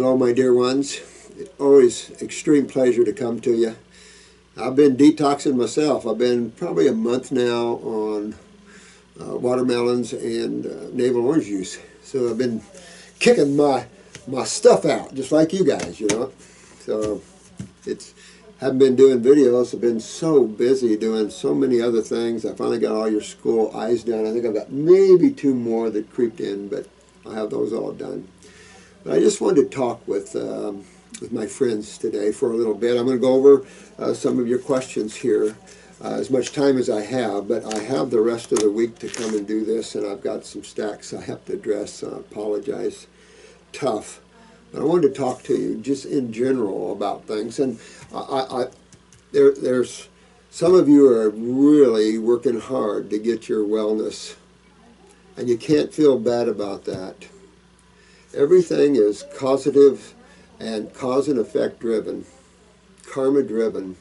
Hello, my dear ones. Always extreme pleasure to come to you. I've been detoxing myself. I've been probably a month now on watermelons and navel orange juice. So I've been kicking my stuff out, just like you guys, you know. So haven't been doing videos. I've been so busy doing so many other things. I finally got all your school eyes done. I think I've got maybe 2 more that creeped in, but I'll have those all done. But I just wanted to talk with my friends today for a little bit. I'm going to go over some of your questions here, as much time as I have, but I have the rest of the week to come and do this, and I've got some stacks I have to address. I apologize. Tough. But I wanted to talk to you just in general about things, and there's some of you are really working hard to get your wellness, and you can't feel bad about that. Everything is causative and cause and effect driven, karma driven.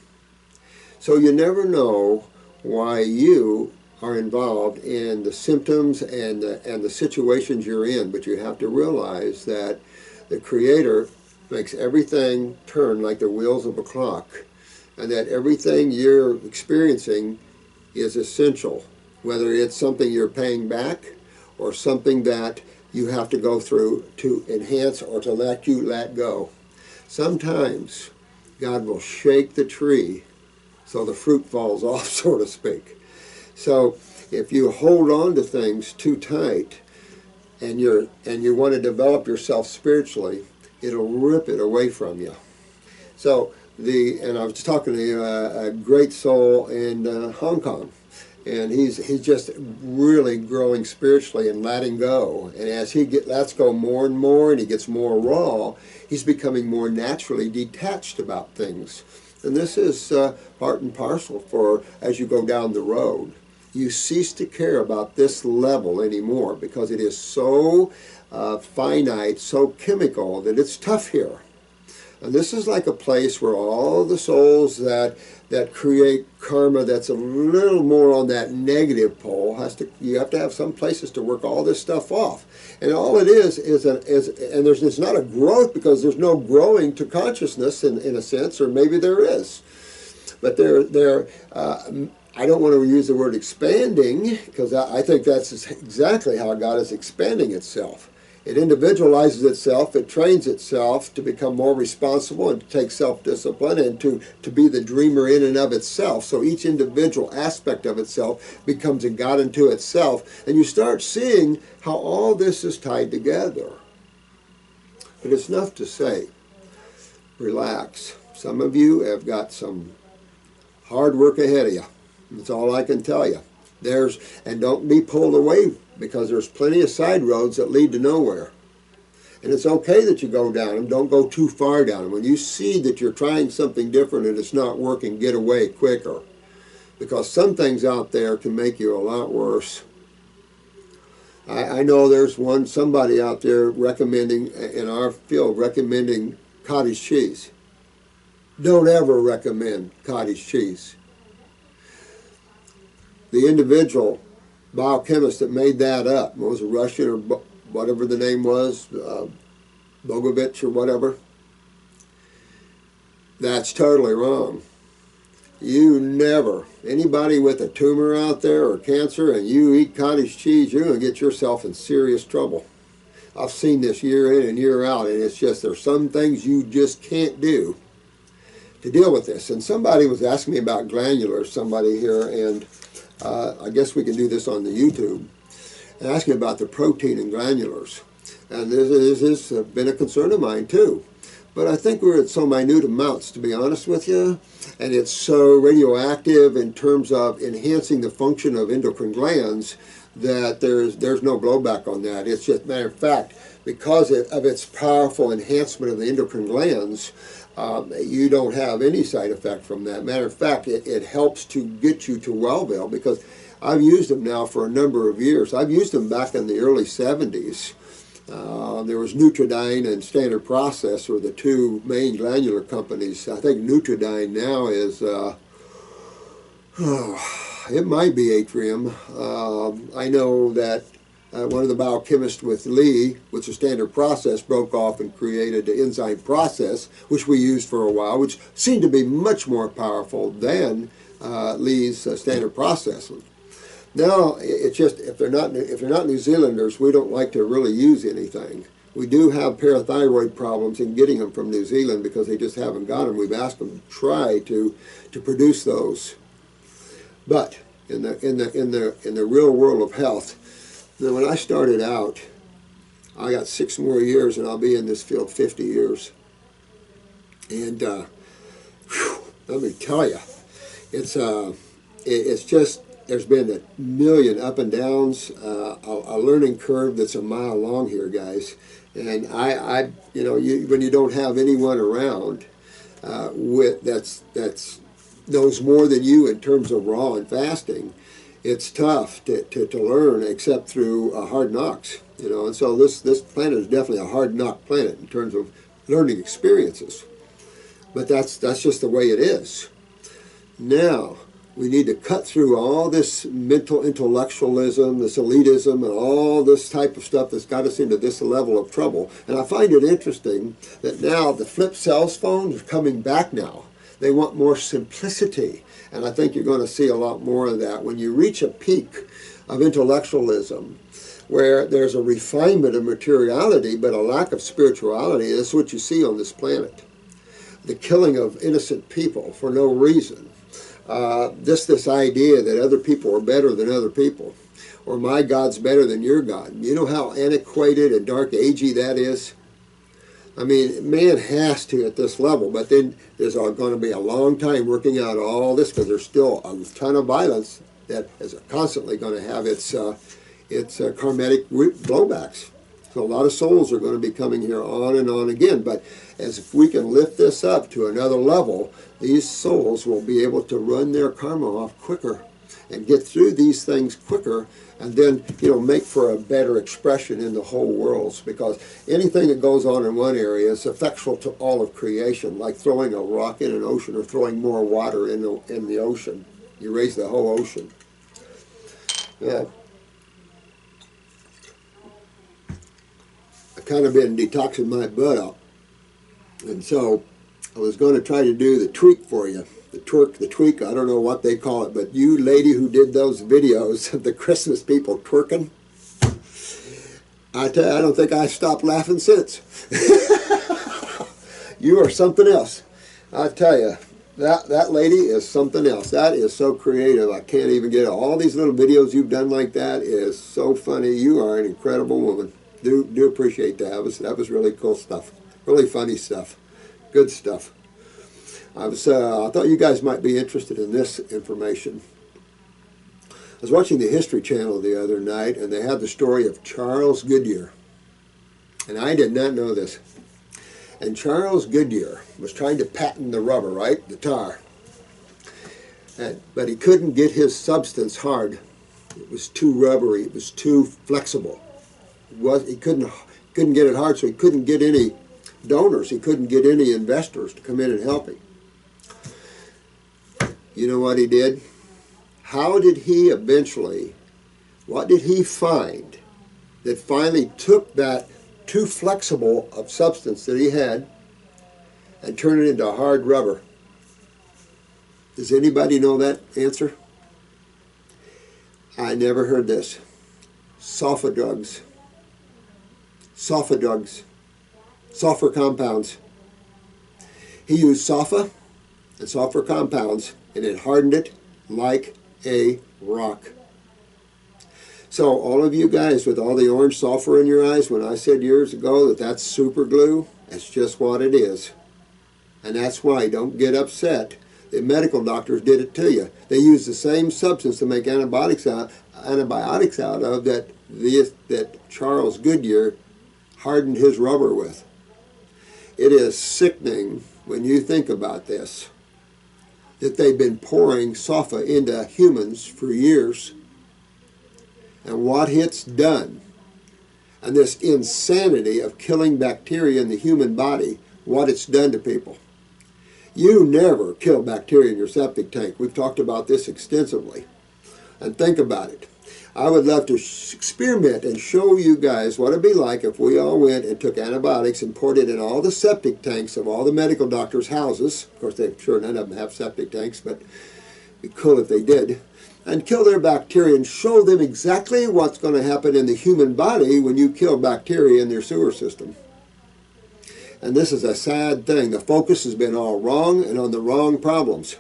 So you never know why you are involved in the symptoms and the situations you're in, but you have to realize that the Creator makes everything turn like the wheels of a clock, and that everything you're experiencing is essential, whether it's something you're paying back or something that you have to go through to enhance or to let you let go. Sometimes God will shake the tree so the fruit falls off, so to speak. So if you hold on to things too tight and you want to develop yourself spiritually, it'll rip it away from you. So and I was talking to a great soul in Hong Kong, and he's just really growing spiritually and letting go. And as he lets go more and more, and he gets more raw, he's becoming more naturally detached about things. And this is part and parcel for as you go down the road. You cease to care about this level anymore because it is so finite, so chemical that it's tough here. And this is like a place where all the souls that create karma that's a little more on that negative pole you have to have some places to work all this stuff off. And all it is it's not a growth, because there's no growing to consciousness in a sense, or maybe there is. But I don't want to use the word expanding, because I think that's exactly how God is expanding itself. It individualizes itself, it trains itself to become more responsible and to take self-discipline and to be the dreamer in and of itself. So each individual aspect of itself becomes a God unto itself. And you start seeing how all this is tied together. But it's enough to say, relax. Some of you have got some hard work ahead of you. That's all I can tell you. And don't be pulled away, because there's plenty of side roads that lead to nowhere. And it's okay that you go down them. Don't go too far down them. When you see that you're trying something different and it's not working, get away quicker. Because some things out there can make you a lot worse. I know there's somebody out there recommending, in our field, recommending cottage cheese. Don't ever recommend cottage cheese. The individual biochemist that made that up, was a Russian or whatever the name was, Bogovich or whatever, that's totally wrong. You never, anybody with a tumor out there or cancer and you eat cottage cheese, you're going to get yourself in serious trouble. I've seen this year in and year out, and it's just there's some things you just can't do to deal with this. And somebody was asking me about glandulars, somebody here, and I guess we can do this on the YouTube, and asking about the protein in glandulars. And this has been a concern of mine too. But I think we're at so minute amounts, to be honest with you, and it's so radioactive in terms of enhancing the function of endocrine glands that there's no blowback on that. It's just, matter of fact, because of its powerful enhancement of the endocrine glands, you don't have any side effect from that. Matter of fact, it helps to get you to Wellville, because I've used them now for a number of years. I've used them back in the early 70s. There was Nutridyne and Standard Process were the 2 main glandular companies. I think Nutridyne now is, it might be Atrium. I know that one of the biochemists with Lee, which is standard process, broke off and created the enzyme process, which we used for a while, which seemed to be much more powerful than Lee's standard process. Now, it's just, if they're not New Zealanders, we don't like to really use anything. We do have parathyroid problems in getting them from New Zealand because they just haven't got them. We've asked them to try to produce those. But in the real world of health, now when I started out, I got 6 more years and I'll be in this field 50 years. And let me tell you, it's just, there's been a million up and downs, a learning curve that's a mile long here, guys. And when you don't have anyone around that's knows more than you in terms of raw and fasting, it's tough to learn except through hard knocks, And so this planet is definitely a hard knock planet in terms of learning experiences. But that's just the way it is. Now, we need to cut through all this mental intellectualism, this elitism, and all this type of stuff that's got us into this level of trouble. And I find it interesting that now the flip cell phones are coming back now. They want more simplicity. And I think you're going to see a lot more of that. When you reach a peak of intellectualism, where there's a refinement of materiality, but a lack of spirituality, that's what you see on this planet. The killing of innocent people for no reason. This idea that other people are better than other people, or my God's better than your God. You know how antiquated and dark agey that is? I mean, man has to at this level, but then there's going to be a long time working out all this because there's still a ton of violence that is constantly going to have its karmatic blowbacks. So a lot of souls are going to be coming here on and on again, but as if we can lift this up to another level, these souls will be able to run their karma off quicker and get through these things quicker, and then make for a better expression in the whole world, because anything that goes on in one area is effectual to all of creation, like throwing a rock in an ocean or throwing more water in the ocean. You raise the whole ocean. Yeah. I've kind of been detoxing my butt out, and so I was going to try to do the tweak for you. The tweak, I don't know what they call it, but you lady who did those videos of the Christmas people twerking, I tell you, I don't think I stopped laughing since. You are something else. I tell you, that lady is something else. That is so creative. I can't even get it. All these little videos you've done like that is so funny. You are an incredible woman. Do appreciate that. That was really cool stuff. Really funny stuff. Good stuff. I thought you guys might be interested in this information. I was watching the History Channel the other night, and they had the story of Charles Goodyear. And I did not know this. And Charles Goodyear was trying to patent the rubber, right? The tar. But he couldn't get his substance hard. It was too rubbery. It was too flexible. He couldn't get it hard, so he couldn't get any donors. He couldn't get any investors to come in and help him. You know what he did? How did he eventually, what did he find that finally took that too flexible of substance that he had and turned it into hard rubber? Does anybody know that answer? I never heard this. Sulfur drugs. Sulfur drugs. Sulfur compounds. He used sulfur and sulfur compounds, and it hardened it like a rock. So all of you guys with all the orange sulfur in your eyes, when I said years ago that that's super glue, that's just what it is. And that's why, don't get upset. The medical doctors did it to you. They used the same substance to make antibiotics out of that Charles Goodyear hardened his rubber with. It is sickening when you think about this, that they've been pouring sulfur into humans for years, and what it's done, and this insanity of killing bacteria in the human body, what it's done to people. You never kill bacteria in your septic tank. We've talked about this extensively. And think about it. I would love to experiment and show you guys what it'd be like if we all went and took antibiotics and poured it in all the septic tanks of all the medical doctors' houses. Of course, I'm sure none of them have septic tanks, but it'd be cool if they did. And kill their bacteria and show them exactly what's going to happen in the human body when you kill bacteria in their sewer system. And this is a sad thing. The focus has been all wrong and on the wrong problems.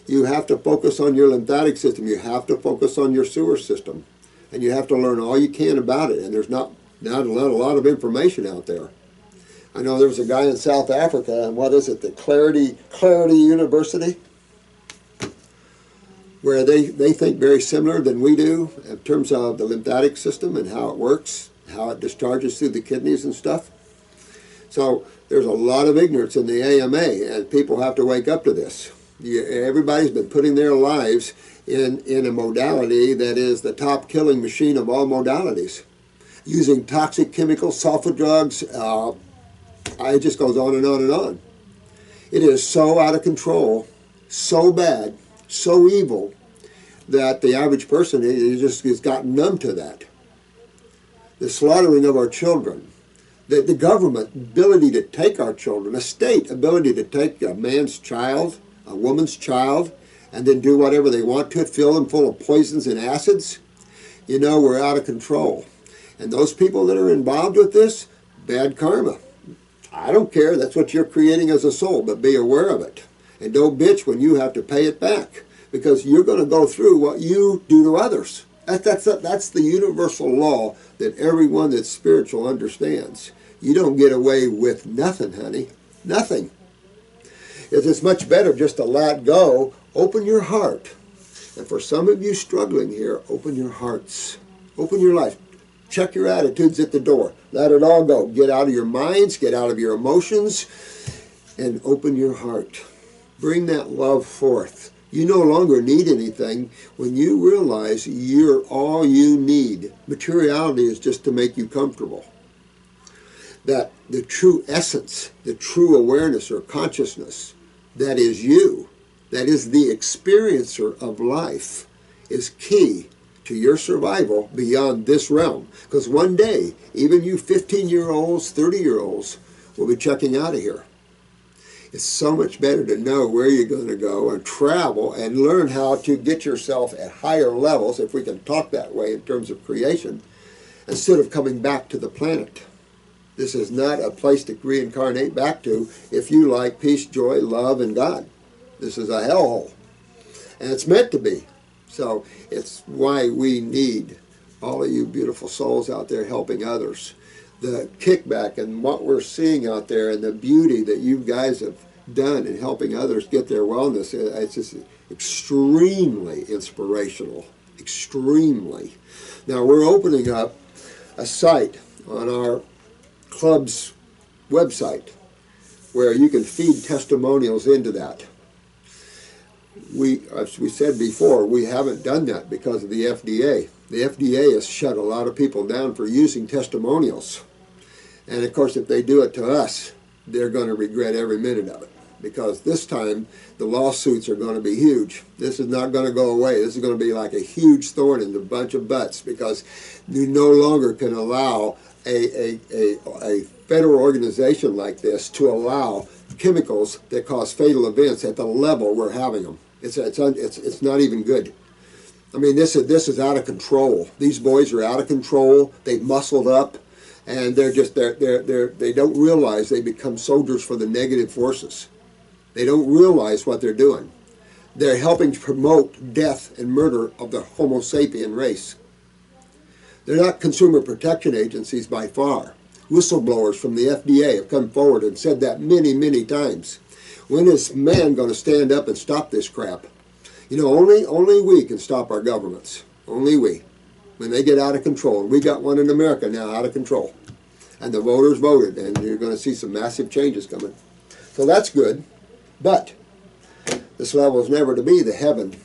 You have to focus on your lymphatic system. You have to focus on your sewer system. And you have to learn all you can about it. And there's not a lot of information out there. I know there was a guy in South Africa, and what is it, the Clarity University, where they think very similar than we do in terms of the lymphatic system and how it works, how it discharges through the kidneys and stuff. So there's a lot of ignorance in the AMA, and people have to wake up to this. Everybody's been putting their lives in a modality that is the top killing machine of all modalities. Using toxic chemicals, sulfa drugs, it just goes on and on and on. It is so out of control, so bad, so evil, that the average person has gotten numb to that. The slaughtering of our children, the government ability to take our children, a state ability to take a man's child, a woman's child, and then do whatever they want to it, fill them full of poisons and acids. You know, we're out of control. And those people that are involved with this, bad karma. I don't care, that's what you're creating as a soul, but be aware of it. And don't bitch when you have to pay it back, because you're going to go through what you do to others. That's the universal law that everyone that's spiritual understands. You don't get away with nothing, honey. Nothing. It's much better just to let go. Open your heart. And for some of you struggling here, open your hearts. Open your life. Check your attitudes at the door. Let it all go. Get out of your minds. Get out of your emotions. And open your heart. Bring that love forth. You no longer need anything when you realize you're all you need. Materiality is just to make you comfortable. That the true essence, the true awareness or consciousness, that is you, that is the experiencer of life, is key to your survival beyond this realm. Because one day, even you 15-year-olds, 30-year-olds will be checking out of here. It's so much better to know where you're going to go and travel and learn how to get yourself at higher levels, if we can talk that way in terms of creation, instead of coming back to the planet. This is not a place to reincarnate back to if you like peace, joy, love, and God. This is a hellhole. And it's meant to be. So it's why we need all of you beautiful souls out there helping others. The kickback and what we're seeing out there and the beauty that you guys have done in helping others get their wellness, it's just extremely inspirational. Extremely. Now we're opening up a site on our club's website where you can feed testimonials into that. As we said before, we haven't done that because of the FDA. The FDA has shut a lot of people down for using testimonials. And of course, if they do it to us, they're going to regret every minute of it. Because this time, the lawsuits are going to be huge. This is not going to go away. This is going to be like a huge thorn in a bunch of butts, because you no longer can allow a federal organization like this to allow chemicals that cause fatal events at the level we're having them. It's not even good. I mean, this is out of control. These boys are out of control. They've muscled up, and they don't realize they become soldiers for the negative forces. They don't realize what they're doing. They're helping to promote death and murder of the Homo sapien race. They're not consumer protection agencies by far. Whistleblowers from the FDA have come forward and said that many, many times. When is man going to stand up and stop this crap? You know, only we can stop our governments. Only we. When they get out of control. We got one in America now out of control. And the voters voted, and you're going to see some massive changes coming. So that's good. But this level is never to be the heaven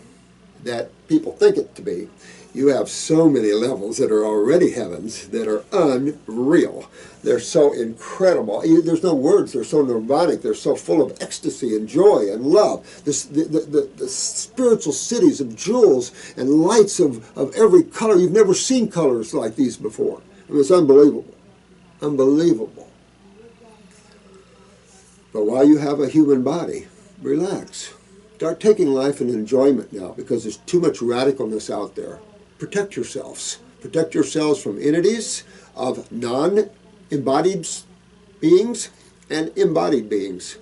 that people think it to be. You have so many levels that are already heavens that are unreal. They're so incredible. There's no words. They're so nirvanic. They're so full of ecstasy and joy and love. The spiritual cities of jewels and lights of every color. You've never seen colors like these before. I mean, it's unbelievable. Unbelievable. But while you have a human body, relax. Start taking life in enjoyment now, because there's too much radicalness out there. Protect yourselves. Protect yourselves from entities of non-embodied beings and embodied beings,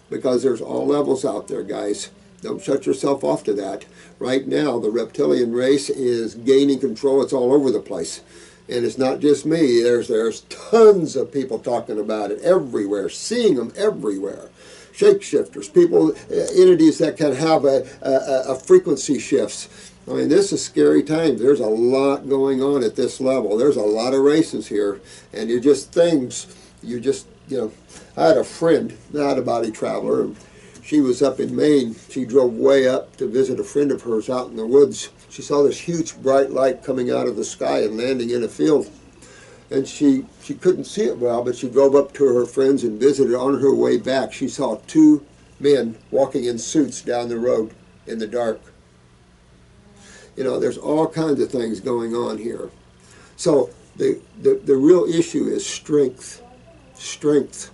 because there's all levels out there, guys. Don't shut yourself off to that. Right now, the reptilian race is gaining control. It's all over the place. And it's not just me. There's tons of people talking about it everywhere, seeing them everywhere. Shapeshifters, people, entities that can have a frequency shifts. I mean, this is scary times. There's a lot going on at this level. There's a lot of races here, and I had a friend, not a body traveler, and she was up in Maine. She drove way up to visit a friend of hers out in the woods. She saw this huge bright light coming out of the sky and landing in a field. And she couldn't see it well, but she drove up to her friends and visited. On her way back, she saw two men walking in suits down the road in the dark. You know, there's all kinds of things going on here. So the real issue is strength. Strength.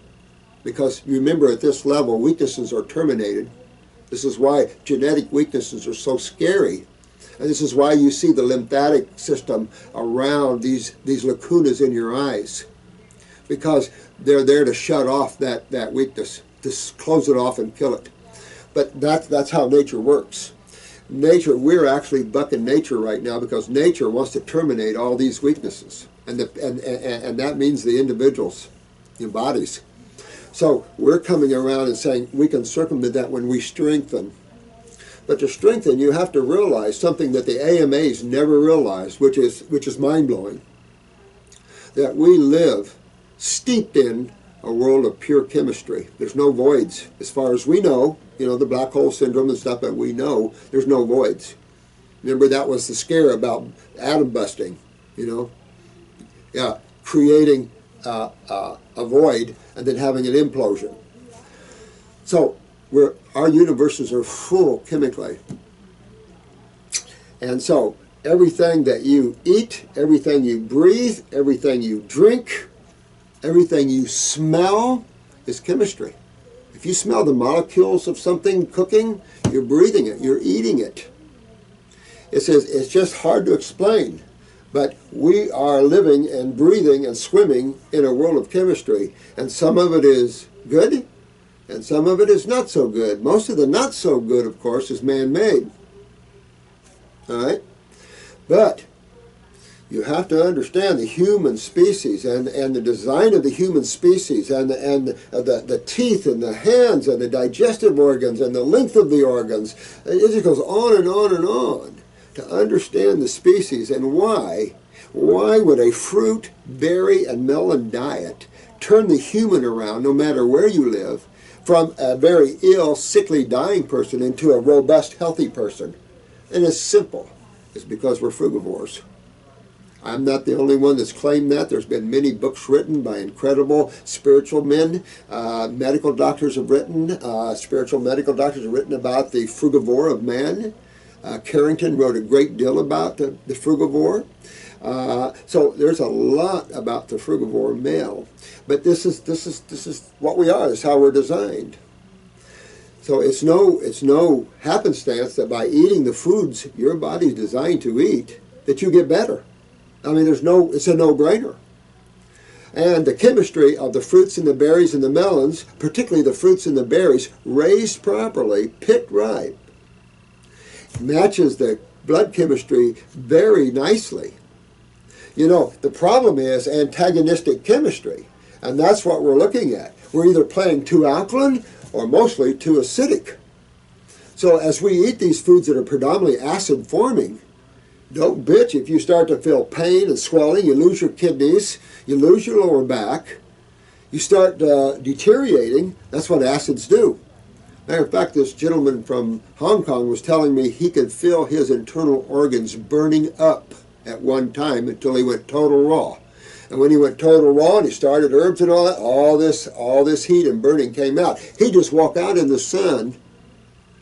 Because remember, at this level, weaknesses are terminated. This is why genetic weaknesses are so scary. And this is why you see the lymphatic system around these lacunas in your eyes. Because they're there to shut off that weakness, to close it off and kill it. But that's how nature works. Nature, we're actually bucking nature right now, because nature wants to terminate all these weaknesses. And that means the individuals, your bodies. So we're coming around and saying we can circumvent that when we strengthen. But to strengthen, you have to realize something that the AMAs never realized, which is mind-blowing. That we live steeped in a world of pure chemistry. There's no voids. As far as we know, you know, the black hole syndrome and stuff that we know, there's no voids. Remember, that was the scare about atom busting, you know. Yeah, creating a void and then having an implosion. So our universes are full chemically. And so everything that you eat, everything you breathe, everything you drink, everything you smell is chemistry. If you smell the molecules of something cooking, you're breathing it, you're eating it. It says it's just hard to explain, but we are living and breathing and swimming in a world of chemistry, and some of it is good, and some of it is not so good. Most of the not so good, of course, is man-made. All right? But you have to understand the human species and the design of the human species and the teeth and the hands and the digestive organs and the length of the organs. It just goes on and on and on to understand the species and why would a fruit, berry, and melon diet turn the human around, no matter where you live, from a very ill, sickly, dying person into a robust, healthy person. And it's simple. It's because we're frugivores. I'm not the only one that's claimed that. There's been many books written by incredible spiritual men. Medical doctors have written, spiritual medical doctors have written about the frugivore of man. Carrington wrote a great deal about the frugivore. So there's a lot about the frugivore male. But this is what we are. This is how we're designed. So it's no happenstance that by eating the foods your body's designed to eat that you get better. I mean, it's a no-brainer. And the chemistry of the fruits and the berries and the melons, particularly the fruits and the berries, raised properly, picked ripe, matches the blood chemistry very nicely. You know, the problem is antagonistic chemistry, and that's what we're looking at. We're either playing too alkaline or mostly too acidic. So as we eat these foods that are predominantly acid-forming, don't bitch if you start to feel pain and swelling, you lose your kidneys, you lose your lower back, you start deteriorating. That's what acids do. Matter of fact, this gentleman from Hong Kong was telling me he could feel his internal organs burning up at one time until he went total raw. And when he went total raw and he started herbs and all that, all this heat and burning came out. He'd just walk out in the sun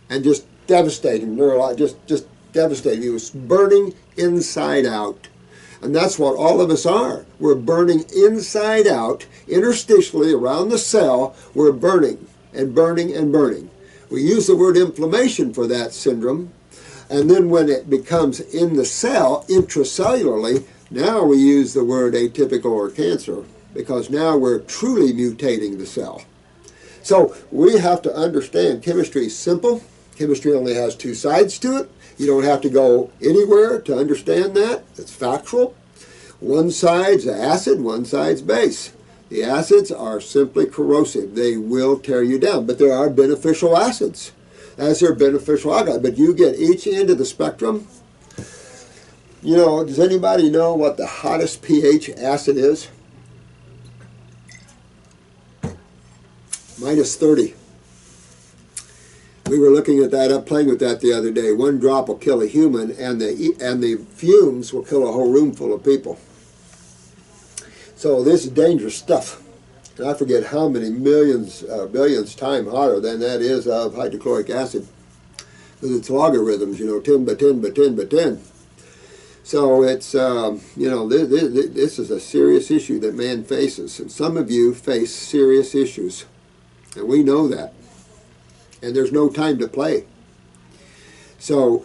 and just devastate him, just devastate him. He was burning inside out. And that's what all of us are. We're burning inside out, interstitially around the cell. We're burning and burning and burning. We use the word inflammation for that syndrome. And then when it becomes in the cell, intracellularly, now we use the word atypical or cancer, because now we're truly mutating the cell. So we have to understand chemistry is simple. Chemistry only has two sides to it. You don't have to go anywhere to understand that. It's factual. One side's acid, one side's base. The acids are simply corrosive. They will tear you down. But there are beneficial acids, as there are beneficial alkalis. But you get each end of the spectrum. You know, does anybody know what the hottest pH acid is? -30. We were looking at that, playing with that the other day. One drop will kill a human, and the fumes will kill a whole room full of people. So this is dangerous stuff. And I forget how many billions times hotter than that is of hydrochloric acid. Because it's logarithms, 10 by 10 by 10 by 10. So it's, this is a serious issue that man faces. And some of you face serious issues. And we know that. And there's no time to play. So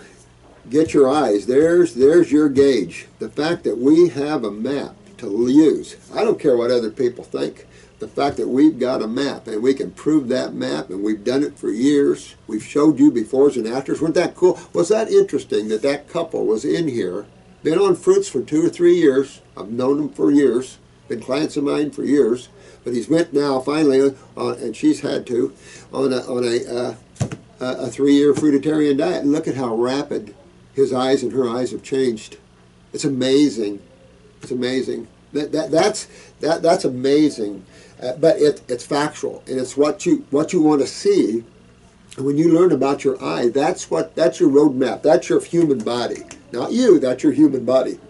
get your eyes. There's your gauge. The fact that we have a map to use. I don't care what other people think. The fact that we've got a map and we can prove that map, and we've done it for years. We've showed you befores and afters. Wasn't that cool? Was that interesting that that couple was in here, been on fruits for 2 or 3 years. I've known them for years. Been clients of mine for years. But he's went now finally, and she's had to, on a 3-year fruitarian diet. And look at how rapid his eyes and her eyes have changed. It's amazing. It's amazing. That's amazing. But it's factual, and it's what you want to see. And when you learn about your eye, that's your roadmap. That's your human body. Not you. That's your human body.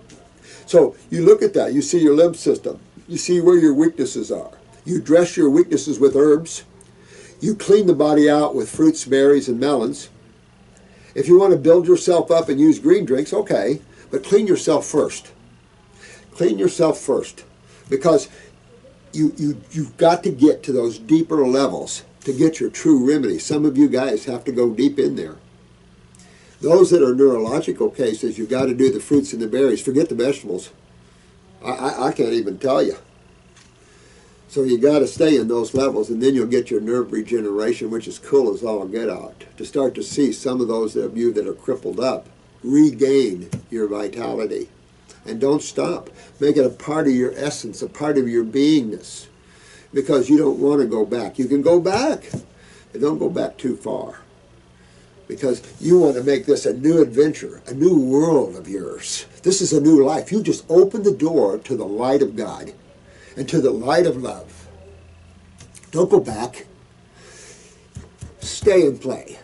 So you look at that. You see your lymph system. You see where your weaknesses are. You dress your weaknesses with herbs. You clean the body out with fruits, berries, and melons. If you want to build yourself up and use green drinks, okay, but clean yourself first. Clean yourself first, because you've got to get to those deeper levels to get your true remedy. Some of you guys have to go deep in there. Those that are neurological cases, you've got to do the fruits and the berries. Forget the vegetables. I can't even tell you. So you got to stay in those levels, and then you'll get your nerve regeneration, which is cool as all get out, to start to see some of those of you that are crippled up regain your vitality. And don't stop. Make it a part of your essence, a part of your beingness, because you don't want to go back. You can go back, but don't go back too far, because you want to make this a new adventure, a new world of yours. This is a new life. You just open the door to the light of God and to the light of love. Don't go back. Stay and play.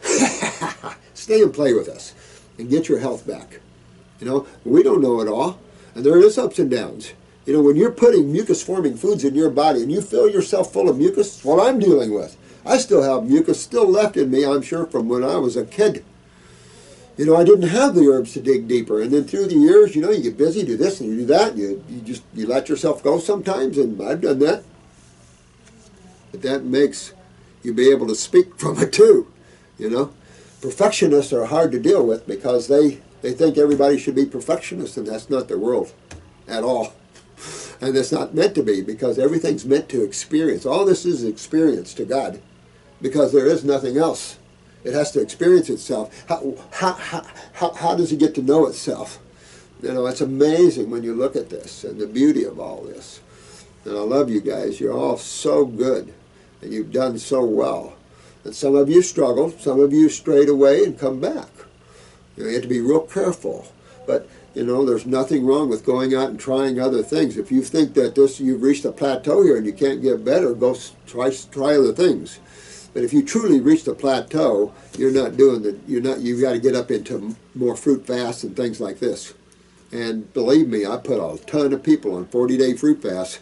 Stay and play with us and get your health back. We don't know it all, and there is ups and downs. When you're putting mucus-forming foods in your body and you fill yourself full of mucus, it's what I'm dealing with. I still have mucus still left in me, I'm sure, from when I was a kid. I didn't have the herbs to dig deeper. And then through the years, you get busy, do this and you do that. You let yourself go sometimes, and I've done that. But that makes you be able to speak from it too. Perfectionists are hard to deal with because they think everybody should be perfectionists, and that's not their world at all. And it's not meant to be, because everything's meant to experience. All this is experience to God, because there is nothing else. It has to experience itself. How does it get to know itself? It's amazing when you look at this and the beauty of all this. And I love you guys. You're all so good, and you've done so well. And some of you struggle. Some of you strayed away and come back. You have to be real careful. But, there's nothing wrong with going out and trying other things. If you think that you've reached a plateau here and you can't get better, go try other things. But if you truly reach the plateau, you're not doing the, you've got to get up into more fruit fasts and things like this. And believe me, I put a ton of people on 40-day fruit fasts.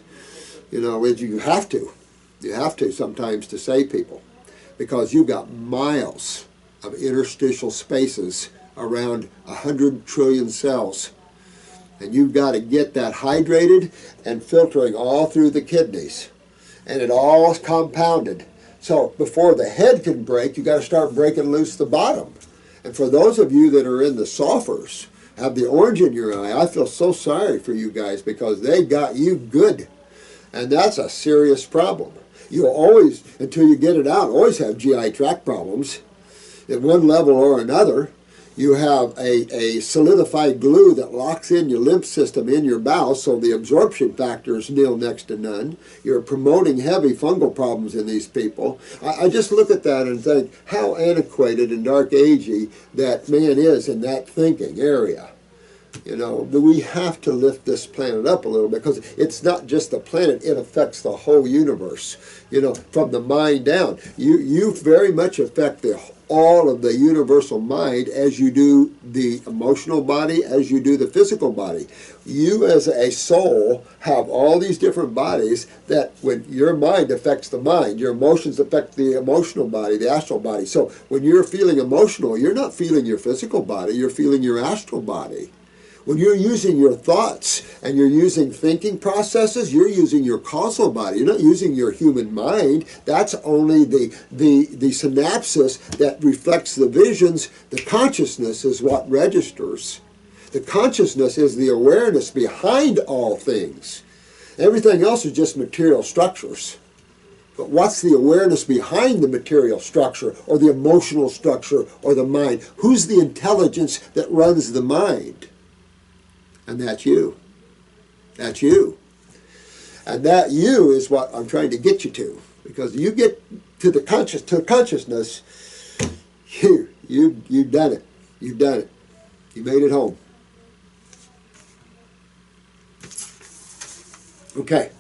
You know, you have to. You have to sometimes to save people, because you've got miles of interstitial spaces around 100 trillion cells. And you've got to get that hydrated and filtering all through the kidneys. And it all is compounded. So before the head can break, you've got to start breaking loose the bottom. And for those of you that are in the sulfurs, have the orange in your eye, I feel so sorry for you guys, because they got you good. And that's a serious problem. You'll always, until you get it out, always have GI tract problems. At one level or another, you have a solidified glue that locks in your lymph system in your bowels, so the absorption factor is nil, next to none. You're promoting heavy fungal problems in these people. I just look at that and think how antiquated and dark agey that man is in that thinking area. You know, we have to lift this planet up a little bit, because it's not just the planet, it affects the whole universe. You know, from the mind down. You very much affect all of the universal mind, as you do the emotional body, as you do the physical body. You as a soul have all these different bodies that, when your mind affects the mind, your emotions affect the emotional body, the astral body. So when you're feeling emotional, you're not feeling your physical body, you're feeling your astral body. When you're using your thoughts and you're using thinking processes, you're using your causal body. You're not using your human mind. That's only the synapses that reflects the visions. The consciousness is what registers. The consciousness is the awareness behind all things. Everything else is just material structures. But what's the awareness behind the material structure, or the emotional structure, or the mind? Who's the intelligence that runs the mind? And that's you. That's you. And that you is what I'm trying to get you to. Because you get to the consciousness, you've done it. You've done it. You made it home. Okay.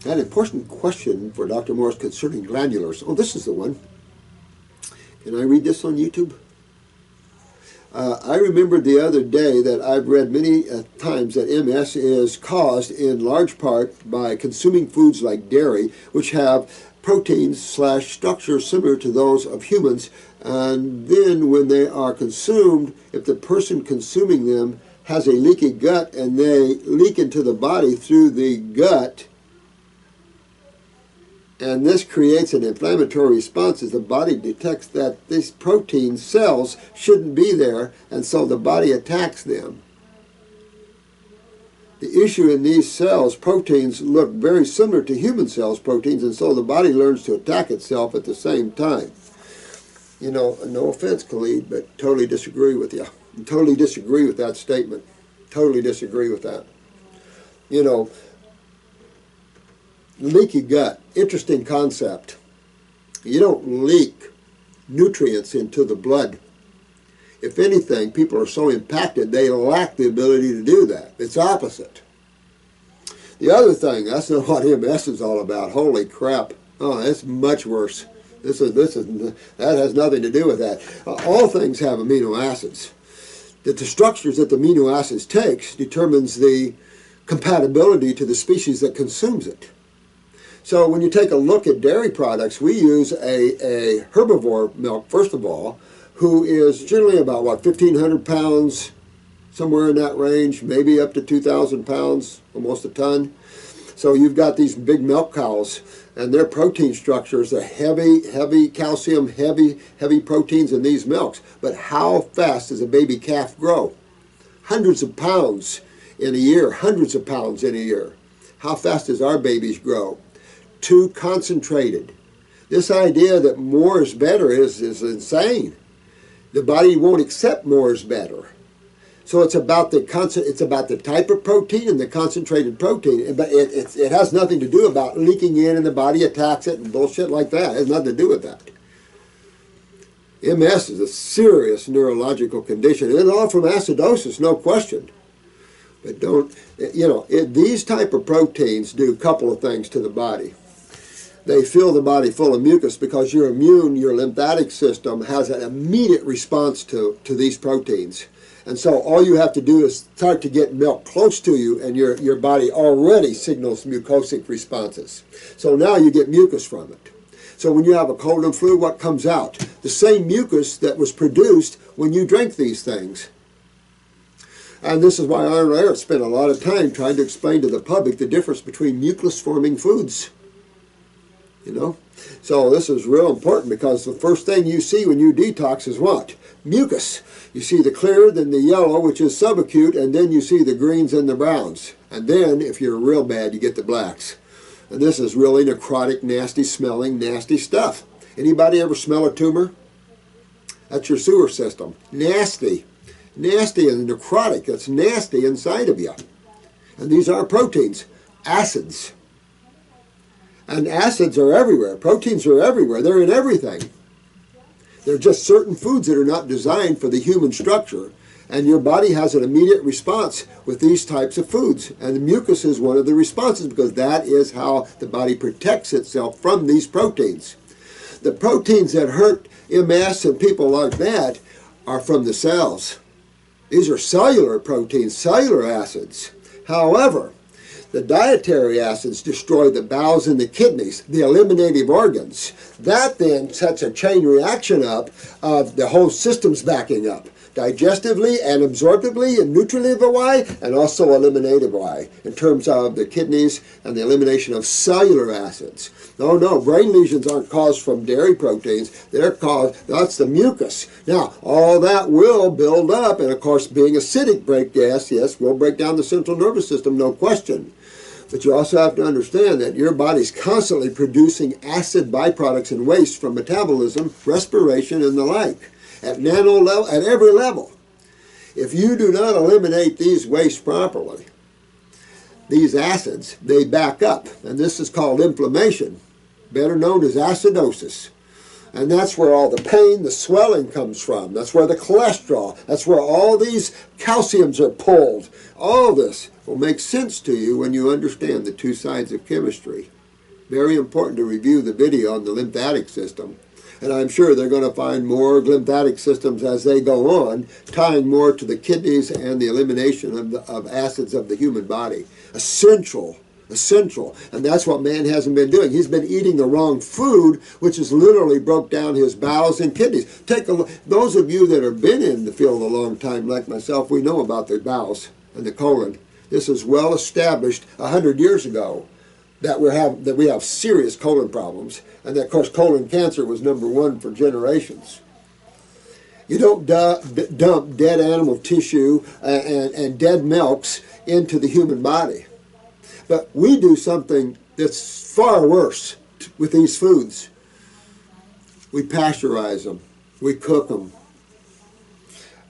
An important question for Dr. Morse concerning glandulars. Oh, this is the one. Can I read this on YouTube? I remembered the other day that I've read many times that MS is caused in large part by consuming foods like dairy, which have proteins/structures similar to those of humans, and then when they are consumed, if the person consuming them has a leaky gut and they leak into the body through the gut, and this creates an inflammatory response as the body detects that these protein cells shouldn't be there, and so the body attacks them. The issue in these cells, proteins look very similar to human cells proteins, and so the body learns to attack itself at the same time. You know, no offense, Khaled, but totally disagree with you. Totally disagree with that statement. Totally disagree with that. You know, leaky gut, interesting concept. You don't leak nutrients into the blood. If anything, people are so impacted, they lack the ability to do that. It's opposite. The other thing, that's not what MS is all about. Holy crap. Oh, that's much worse. That has nothing to do with that. All things have amino acids. The structures that the amino acids takes determines the compatibility to the species that consumes it. So when you take a look at dairy products, we use a herbivore milk, first of all, who is generally about, 1,500 pounds, somewhere in that range, maybe up to 2,000 pounds, almost a ton. So you've got these big milk cows, and their protein structures are heavy calcium, heavy proteins in these milks. But how fast does a baby calf grow? Hundreds of pounds in a year, hundreds of pounds in a year. How fast does our babies grow? Too concentrated. This idea that more is better is insane. The body won't accept more is better. So it's about the type of protein and the concentrated protein, but it has nothing to do about leaking in and the body attacks it and bullshit like that. It has nothing to do with that. MS is a serious neurological condition, and all from acidosis, no question. But don't, these type of proteins do a couple of things to the body. They fill the body full of mucus because your lymphatic system has an immediate response to these proteins. And so all you have to do is start to get milk close to you, and your body already signals mucosic responses. So now you get mucus from it. So when you have a cold and flu, what comes out? The same mucus that was produced when you drank these things. And this is why I spent a lot of time trying to explain to the public the difference between mucus-forming foods. So this is real important, because the first thing you see when you detox is what? Mucus. You see the clear, then the yellow, which is subacute, and then you see the greens and the browns. And then, if you're real bad, you get the blacks. And this is really necrotic, nasty smelling, nasty stuff. Anybody ever smell a tumor? That's your sewer system. Nasty. Nasty and necrotic. That's nasty inside of you. And these are proteins. Acids. And acids are everywhere. Proteins are everywhere. They're in everything. They're just certain foods that are not designed for the human structure. And your body has an immediate response with these types of foods. And the mucus is one of the responses, because that is how the body protects itself from these proteins. The proteins that hurt MS and people like that are from the cells. These are cellular proteins, cellular acids. However, the dietary acids destroy the bowels and the kidneys, the eliminative organs. That then sets a chain reaction up of the whole system's backing up, digestively and absorptively and nutritively, and also eliminatively, in terms of the kidneys and the elimination of cellular acids. No, brain lesions aren't caused from dairy proteins. That's the mucus. Now, all that will build up, and of course, being acidic will break down the central nervous system, no question. But you also have to understand that your body's constantly producing acid byproducts and waste from metabolism, respiration, and the like, at nano level, at every level. If you do not eliminate these wastes properly, these acids, they back up, and this is called inflammation, better known as acidosis. And that's where all the pain, the swelling comes from. That's where the cholesterol, that's where all these calciums are pulled. All this will make sense to you when you understand the two sides of chemistry. Very important to review the video on the lymphatic system. And I'm sure they're going to find more lymphatic systems as they go on, tying more to the kidneys and the elimination of acids of the human body. Essential. And that's what man hasn't been doing. He's been eating the wrong food, which has literally broke down his bowels and kidneys. Take a look. Those of you that have been in the field a long time, like myself, we know about the bowels and the colon. This is well established 100 years ago that we have serious colon problems, and that, of course, colon cancer was #1 for generations. You don't dump dead animal tissue and dead milks into the human body. But we do something that's far worse with these foods. We pasteurize them. We cook them.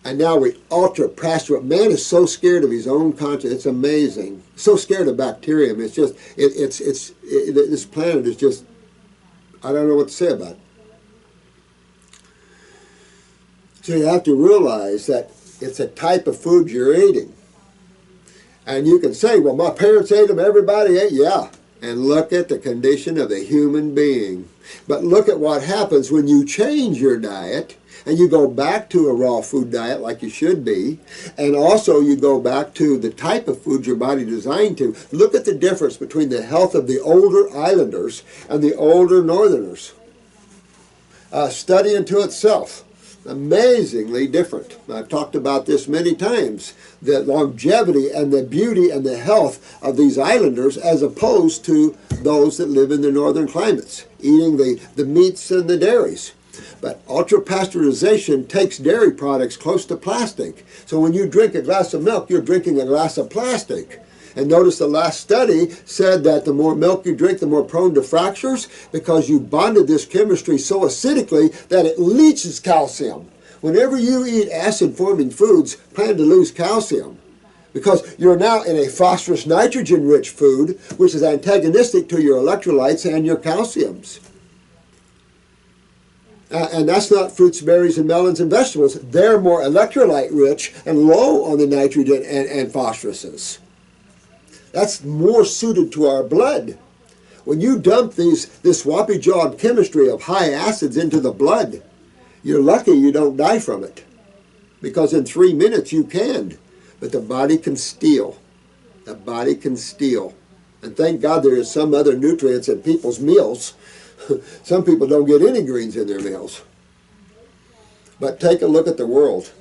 And now we ultra-pasteurize. Man is so scared of his own conscience. It's amazing. So scared of bacterium. It's just, this planet is just, I don't know what to say about it. So you have to realize that it's a type of food you're eating. And you can say, well, my parents ate them, everybody ate. Yeah. And look at the condition of the human being. But look at what happens when you change your diet and you go back to a raw food diet like you should be. And also you go back to the type of food your body designed to. Look at the difference between the health of the older islanders and the older northerners. Study unto itself. Amazingly different. I've talked about this many times. The longevity and the beauty and the health of these islanders as opposed to those that live in the northern climates, eating the meats and the dairies. But ultra-pasteurization takes dairy products close to plastic. So when you drink a glass of milk, you're drinking a glass of plastic. And notice the last study said that the more milk you drink, the more prone to fractures, because you bonded this chemistry so acidically that it leaches calcium. Whenever you eat acid-forming foods, plan to lose calcium, because you're now in a phosphorus nitrogen-rich food, which is antagonistic to your electrolytes and your calciums. And that's not fruits, berries, and melons and vegetables. They're more electrolyte rich and low on the nitrogen and phosphoruses. That's more suited to our blood. When you dump this whoppy-jawed chemistry of high acids into the blood, you're lucky you don't die from it. Because in 3 minutes you can. But the body can steal. The body can steal. And thank God there is some other nutrients in people's meals. Some people don't get any greens in their meals. But take a look at the world.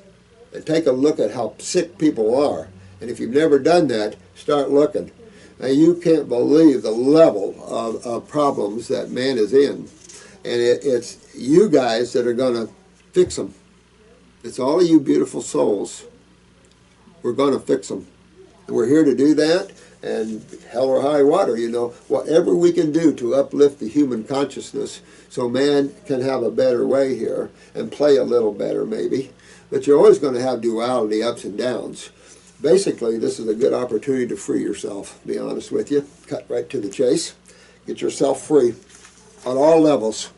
And take a look at how sick people are. And if you've never done that, start looking. Now, you can't believe the level of problems that man is in. And it's you guys that are going to fix them. It's all of you beautiful souls. We're going to fix them. And we're here to do that. And hell or high water, you know, whatever we can do to uplift the human consciousness so man can have a better way here and play a little better maybe. But you're always going to have duality, ups and downs. Basically, this is a good opportunity to free yourself, to be honest with you. Cut right to the chase. Get yourself free on all levels.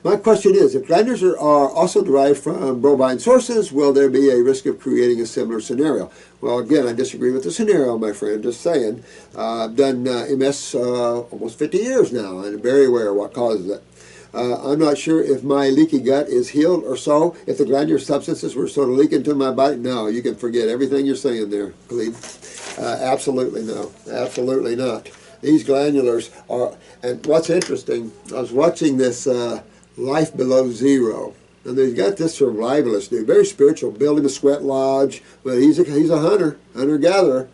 My question is, if glandulars are also derived from bovine sources, will there be a risk of creating a similar scenario? Well, again, I disagree with the scenario, my friend, just saying. I've done MS almost 50 years now, and I'm very aware of what causes it. I'm not sure if my leaky gut is healed or so. If the glandular substances were sort of leaking into my body, no, you can forget everything you're saying there, Khaled. Absolutely no. Absolutely not. These glandulars are, and what's interesting, I was watching this Life Below Zero, and they've got this survivalist dude, very spiritual, building a sweat lodge, but he's a hunter-gatherer,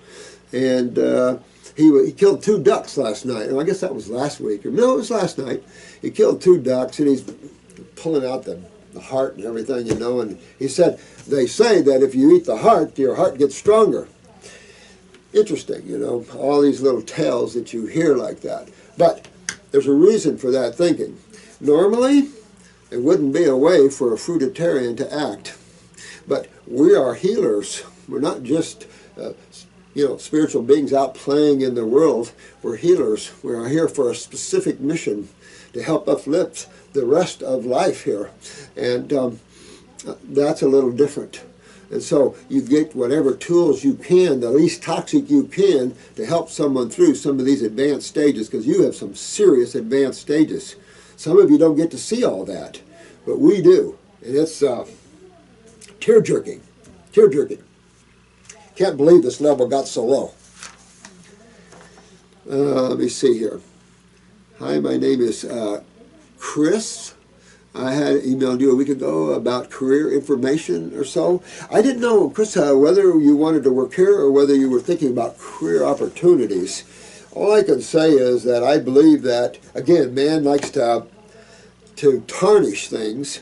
and he killed 2 ducks last night. And I guess that was last week. Or no, it was last night. He killed 2 ducks, and he's pulling out the heart and everything, you know. And he said, they say that if you eat the heart, your heart gets stronger. Interesting, you know, all these little tales that you hear like that. But there's a reason for that thinking. Normally, it wouldn't be a way for a fruitarian to act. But we are healers. We're not just you know, spiritual beings out playing in the world. We're healers. We are here for a specific mission to help uplift the rest of life here. And that's a little different. And so you get whatever tools you can, the least toxic you can, to help someone through some of these advanced stages, because you have some serious advanced stages. Some of you don't get to see all that, but we do. And it's tear-jerking. Tear-jerking. Can't believe this level got so low. Let me see here. Hi, my name is Kris. I had emailed you a week ago about career information or so. I didn't know, Kris, whether you wanted to work here or whether you were thinking about career opportunities. All I can say is that I believe that, again, man likes to tarnish things.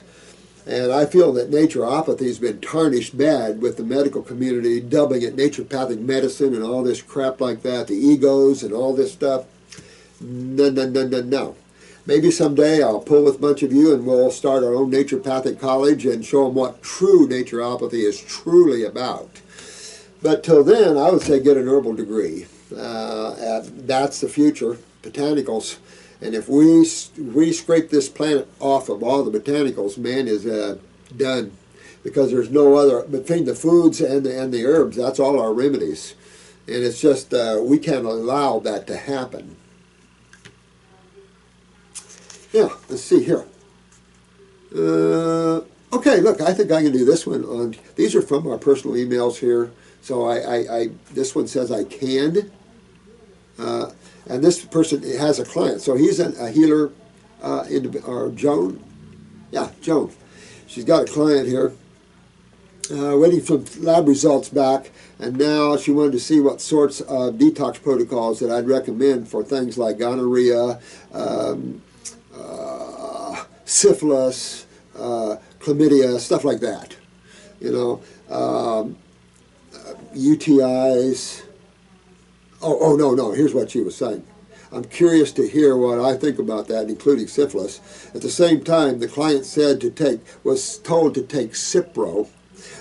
And I feel that naturopathy has been tarnished bad with the medical community dubbing it naturopathic medicine and all this crap like that, the egos and all this stuff. No, no, no, no, no. Maybe someday I'll pull with a bunch of you and we'll start our own naturopathic college and show them what true naturopathy is truly about. But till then, I would say get an herbal degree. That's the future, botanicals. And if we scrape this planet off of all the botanicals, man is done. Because there's no other, between the foods and the herbs, that's all our remedies. And it's just, we can't allow that to happen. Yeah, let's see here. Okay, look, I think I can do this one. These are from our personal emails here. So this one says I can. And this person has a client. So he's a healer, or Joan. Yeah, Joan. She's got a client here, waiting for lab results back. And now she wanted to see what sorts of detox protocols that I'd recommend for things like gonorrhea, syphilis, chlamydia, stuff like that. You know, UTIs. Oh, no, here's what she was saying. I'm curious to hear what I think about that, including syphilis. At the same time, the client was told to take Cipro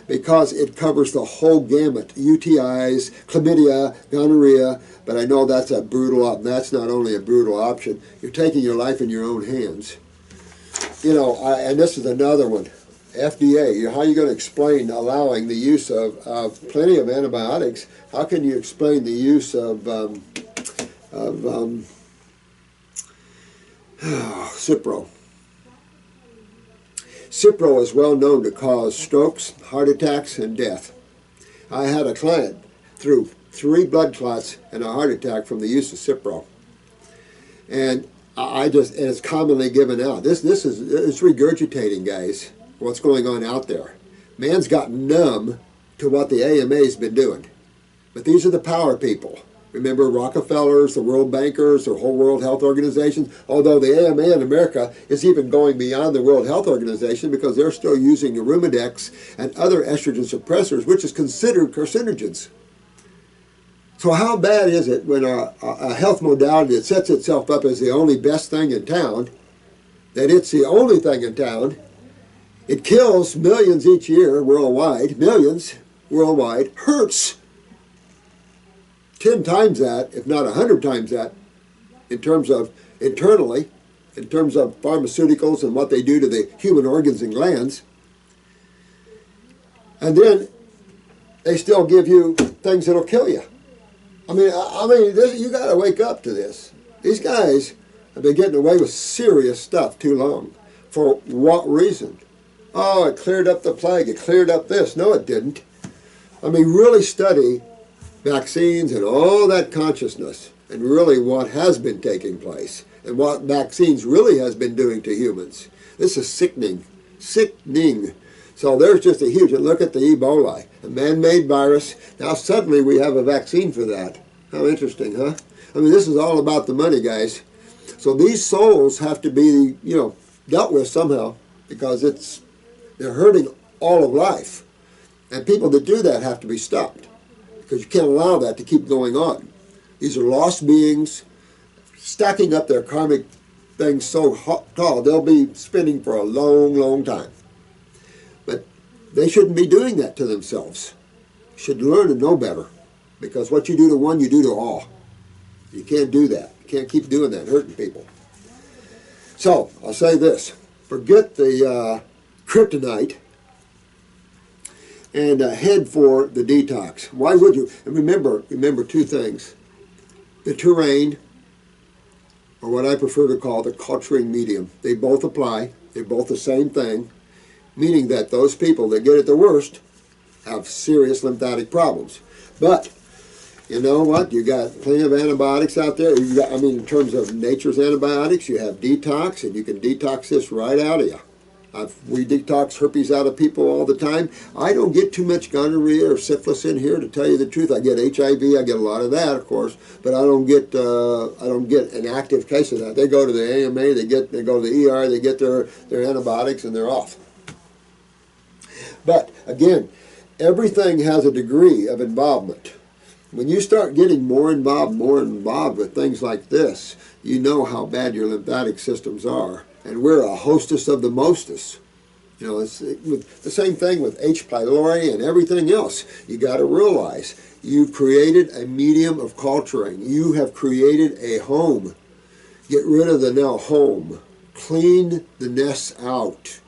because it covers the whole gamut, UTIs, chlamydia, gonorrhea, but I know that's a brutal option. That's not only a brutal option, you're taking your life in your own hands. you know, and this is another one. FDA, how are you going to explain allowing the use of plenty of antibiotics? How can you explain the use of Cipro? Cipro is well known to cause strokes, heart attacks, and death. I had a client through 3 blood clots and a heart attack from the use of Cipro. And and it's commonly given out. It's regurgitating, guys, what's going on out there. Man's gotten numb to what the AMA's been doing. But these are the power people. Remember Rockefellers, the World Bankers, the whole World Health Organization, although the AMA in America is even going beyond the World Health Organization because they're still using Arimidex and other estrogen suppressors, which is considered carcinogens. So how bad is it when a health modality that sets itself up as the only best thing in town, that it's the only thing in town, it kills millions each year worldwide, millions worldwide, hurts 10 times that, if not 100 times that, in terms of internally, in terms of pharmaceuticals and what they do to the human organs and glands. And then they still give you things that'll kill you. I mean, you got to wake up to this. These guys have been getting away with serious stuff too long. For what reason? Oh, it cleared up the plague. It cleared up this. No, it didn't. I mean, really study vaccines and all that consciousness and really what has been taking place and what vaccines really has been doing to humans. This is sickening. Sickening. So there's just a huge, look at the Ebola, a man-made virus. Now suddenly we have a vaccine for that. How interesting, huh? I mean, this is all about the money, guys. So these souls have to be, you know, dealt with somehow because they're hurting all of life. And people that do that have to be stopped because you can't allow that to keep going on. These are lost beings stacking up their karmic things so tall, they'll be spinning for a long, long time. But they shouldn't be doing that to themselves. You should learn to know better. Because what you do to one, you do to all. You can't do that. You can't keep doing that, hurting people. So, I'll say this. Forget the kryptonite and head for the detox. Why would you? And remember 2 things. The terrain, or what I prefer to call the culturing medium. They both apply. They're both the same thing. Meaning that those people that get it the worst have serious lymphatic problems. But, you know what? You got plenty of antibiotics out there. You got, I mean, in terms of nature's antibiotics, you have detox, and you can detox this right out of you. We detox herpes out of people all the time. I don't get too much gonorrhea or syphilis in here, to tell you the truth. I get HIV, I get a lot of that, of course, but I don't get an active case of that. They go to the AMA, they go to the ER, they get their antibiotics, and they're off. But again, everything has a degree of involvement. When you start getting more involved with things like this, you know how bad your lymphatic systems are. And we're a hostess of the mostest. You know, it's the same thing with H. pylori and everything else. You got to realize you've created a medium of culturing. You have created a home. Get rid of the now home. Clean the nests out.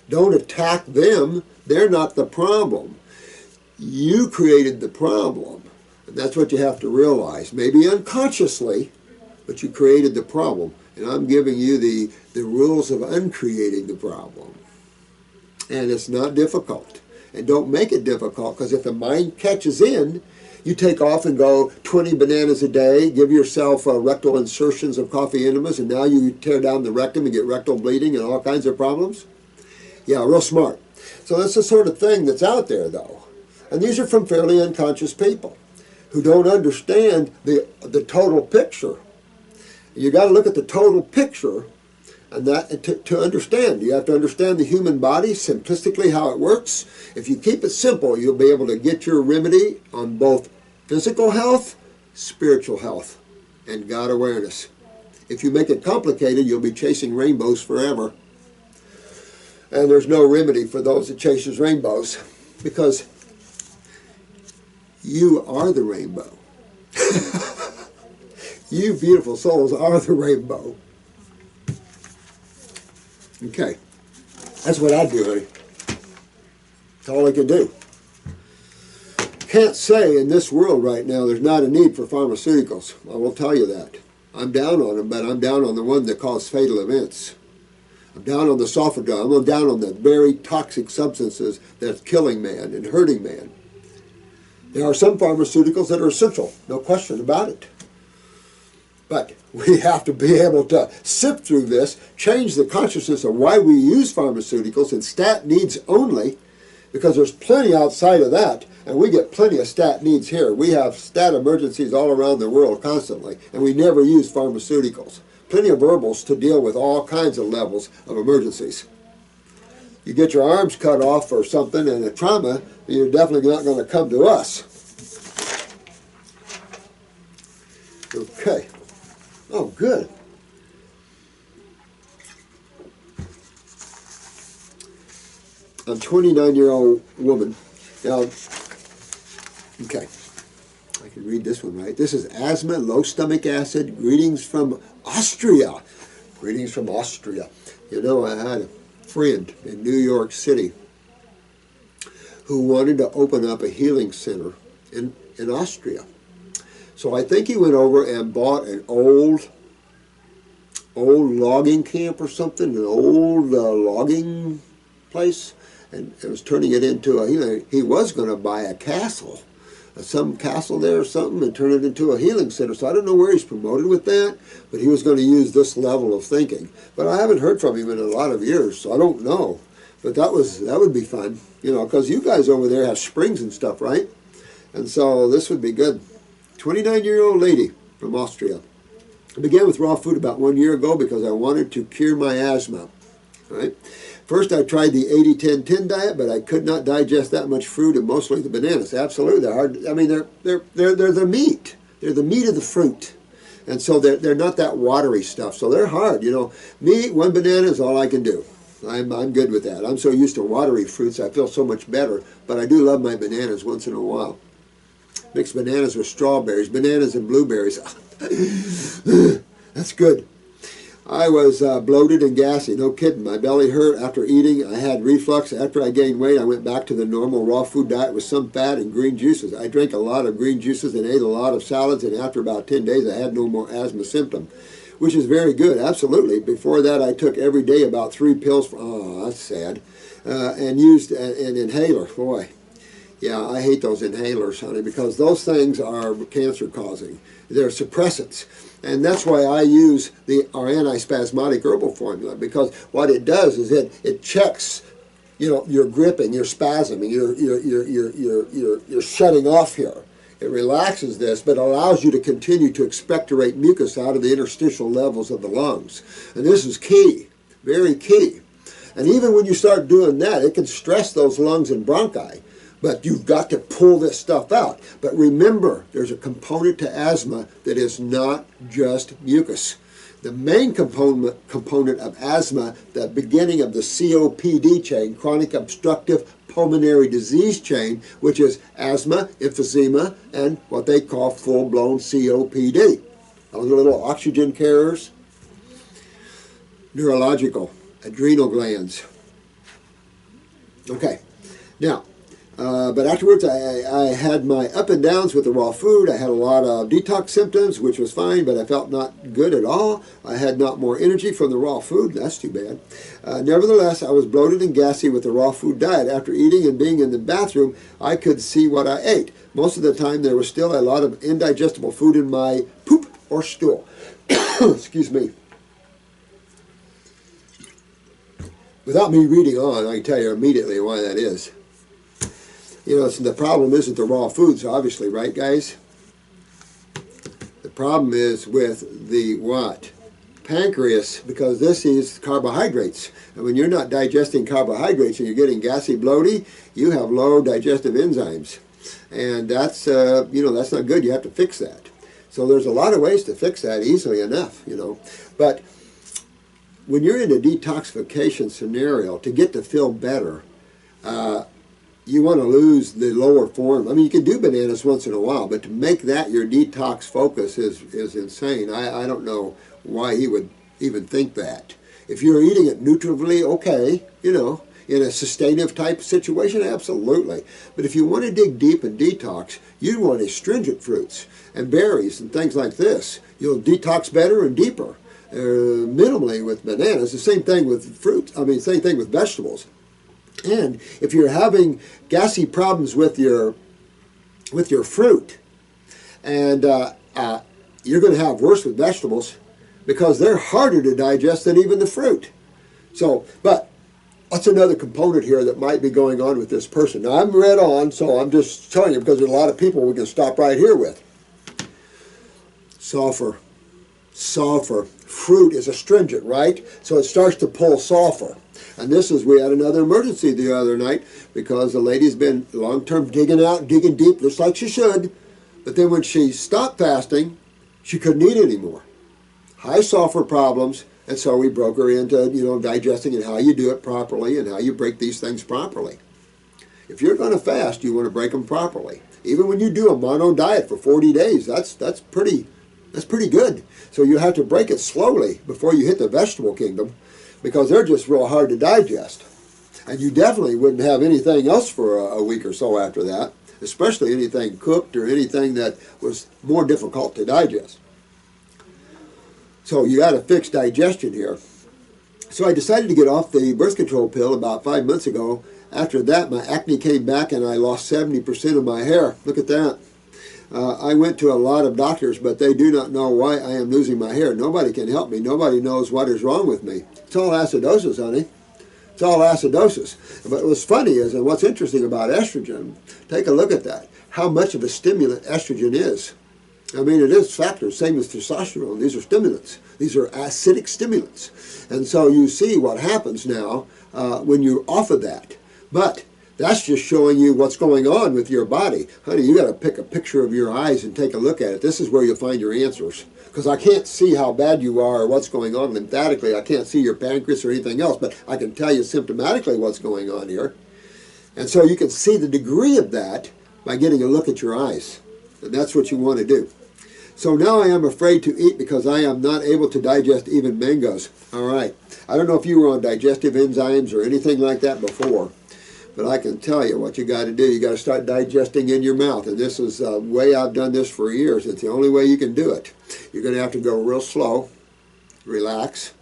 Don't attack them. They're not the problem. You created the problem. And that's what you have to realize. Maybe unconsciously, but you created the problem. And I'm giving you the rules of uncreating the problem. And it's not difficult. And don't make it difficult, because if the mind catches in, you take off and go 20 bananas a day, give yourself rectal insertions of coffee enemas, and now you tear down the rectum and get rectal bleeding and all kinds of problems. Yeah, real smart. So that's the sort of thing that's out there, though. And these are from fairly unconscious people who don't understand the total picture. You got to look at the total picture, and that to understand. You have to understand the human body, simplistically how it works. If you keep it simple, you'll be able to get your remedy on both physical health, spiritual health, and God awareness. If you make it complicated, you'll be chasing rainbows forever. And there's no remedy for those that chases rainbows, because you are the rainbow. You beautiful souls are the rainbow. Okay, that's what I do, honey. That's all I can do. Can't say in this world right now there's not a need for pharmaceuticals. I will tell you that. I'm down on them, but I'm down on the one that cause fatal events. I'm down on the sulfur. I'm down on the very toxic substances that's killing man and hurting man. There are some pharmaceuticals that are essential, no question about it. But we have to be able to sift through this, change the consciousness of why we use pharmaceuticals and stat needs only, because there's plenty outside of that, and we get plenty of stat needs here. We have stat emergencies all around the world constantly, and we never use pharmaceuticals. Plenty of herbals to deal with all kinds of levels of emergencies. You get your arms cut off or something and a trauma, you're definitely not going to come to us. Okay. Oh, good. I'm a 29-year-old woman. Now, okay, I can read this one right. This is asthma, low stomach acid. Greetings from Austria. Greetings from Austria. You know, I had a friend in New York City who wanted to open up a healing center in Austria. So I think he went over and bought an old logging camp or something, an old logging place, and it was turning it into a, he was going to buy a castle, some castle there or something, and turn it into a healing center. So I don't know where he's promoted with that, but he was going to use this level of thinking. But I haven't heard from him in a lot of years, so I don't know. But that would be fun, you know, because you guys over there have springs and stuff, right? And so this would be good. 29-year-old lady from Austria. I began with raw food about 1 year ago because I wanted to cure my asthma. Right? First, I tried the 80-10-10 diet, but I could not digest that much fruit, and mostly the bananas. Absolutely, they're hard. I mean, they're the meat. They're the meat of the fruit, and so they're not that watery stuff. So they're hard. You know, me, one banana is all I can do. I'm good with that. I'm so used to watery fruits, I feel so much better. But I do love my bananas once in a while. Mix bananas with strawberries, bananas and blueberries. That's good. I was bloated and gassy, no kidding. My belly hurt after eating. I had reflux. After I gained weight, I went back to the normal raw food diet with some fat and green juices. I drank a lot of green juices and ate a lot of salads, and after about 10 days, I had no more asthma symptom, which is very good, absolutely. Before that, I took every day about 3 pills. Oh, that's sad. And used an inhaler. Boy, yeah, I hate those inhalers, honey, because those things are cancer-causing. They're suppressants. And that's why I use our antispasmodic herbal formula, because what it does is it checks, you know, your gripping, your spasming, your shutting off here. It relaxes this, but allows you to continue to expectorate mucus out of the interstitial levels of the lungs. And this is key, very key. And even when you start doing that, it can stress those lungs and bronchi. But you've got to pull this stuff out. But remember, there's a component to asthma that is not just mucus. The main component of asthma, the beginning of the COPD chain, chronic obstructive pulmonary disease chain, which is asthma, emphysema, and what they call full-blown COPD. Those are little oxygen carriers. Neurological, adrenal glands. Okay, now, but afterwards, I had my up and downs with the raw food. I had a lot of detox symptoms, which was fine, but I felt not good at all. I had not more energy from the raw food. That's too bad. Nevertheless, I was bloated and gassy with the raw food diet. After eating and being in the bathroom, I could see what I ate. Most of the time, there was still a lot of indigestible food in my poop or stool. Excuse me. Without me reading on, I can tell you immediately why that is. You know, the problem isn't the raw foods, obviously, right, guys? The problem is with the what? Pancreas, because this is carbohydrates. And when you're not digesting carbohydrates and you're getting gassy, bloaty, you have low digestive enzymes. And that's, you know, that's not good. You have to fix that. So there's a lot of ways to fix that easily enough, you know. But when you're in a detoxification scenario, to get to feel better, you want to lose the lower form. I mean, you can do bananas once in a while, but to make that your detox focus is insane. I don't know why he would even think that. If you're eating it nutritively, okay, you know, in a sustainable type situation, absolutely. But if you want to dig deep and detox, you want astringent fruits and berries and things like this. You'll detox better and deeper. Minimally with bananas, the same thing with fruits, same thing with vegetables. And if you're having gassy problems with your fruit, and you're going to have worse with vegetables because they're harder to digest than even the fruit. So, but what's another component here that might be going on with this person? Now, I'm read on, so I'm just telling you because there's a lot of people we can stop right here with. Sulfur. Sulfur. Fruit is astringent, right? So it starts to pull sulfur. And this is, we had another emergency the other night because the lady's been long-term digging deep, just like she should. But then when she stopped fasting, she couldn't eat anymore. High sulfur problems, and so we broke her into, digesting and how you do it properly and how you break these things properly. If you're going to fast, you want to break them properly. Even when you do a mono diet for 40 days, that's pretty good. So you have to break it slowly before you hit the vegetable kingdom because they're just real hard to digest. And you definitely wouldn't have anything else for a week or so after that, especially anything cooked or anything that was more difficult to digest. So you got to fix digestion here. So I decided to get off the birth control pill about 5 months ago. After that, my acne came back and I lost 70% of my hair. Look at that. I went to a lot of doctors, but they do not know why I am losing my hair. Nobody can help me. Nobody knows what is wrong with me. It's all acidosis, honey. It's all acidosis. But what's funny is, and what's interesting about estrogen, take a look at that. How much of a stimulant estrogen is. I mean, it is factors, same as testosterone. These are stimulants. These are acidic stimulants. And so you see what happens now when you're off of that. But that's just showing you what's going on with your body. Honey, you got to pick a picture of your eyes and take a look at it. This is where you'll find your answers. Because I can't see how bad you are or what's going on lymphatically. I can't see your pancreas or anything else, but I can tell you symptomatically what's going on here. And so you can see the degree of that by getting a look at your eyes. And that's what you want to do. So now I am afraid to eat because I am not able to digest even mangoes. All right. I don't know if you were on digestive enzymes or anything like that before. But I can tell you what you got to do. You got to start digesting in your mouth. And this is the way I've done this for years. It's the only way you can do it. You're going to have to go real slow. Relax.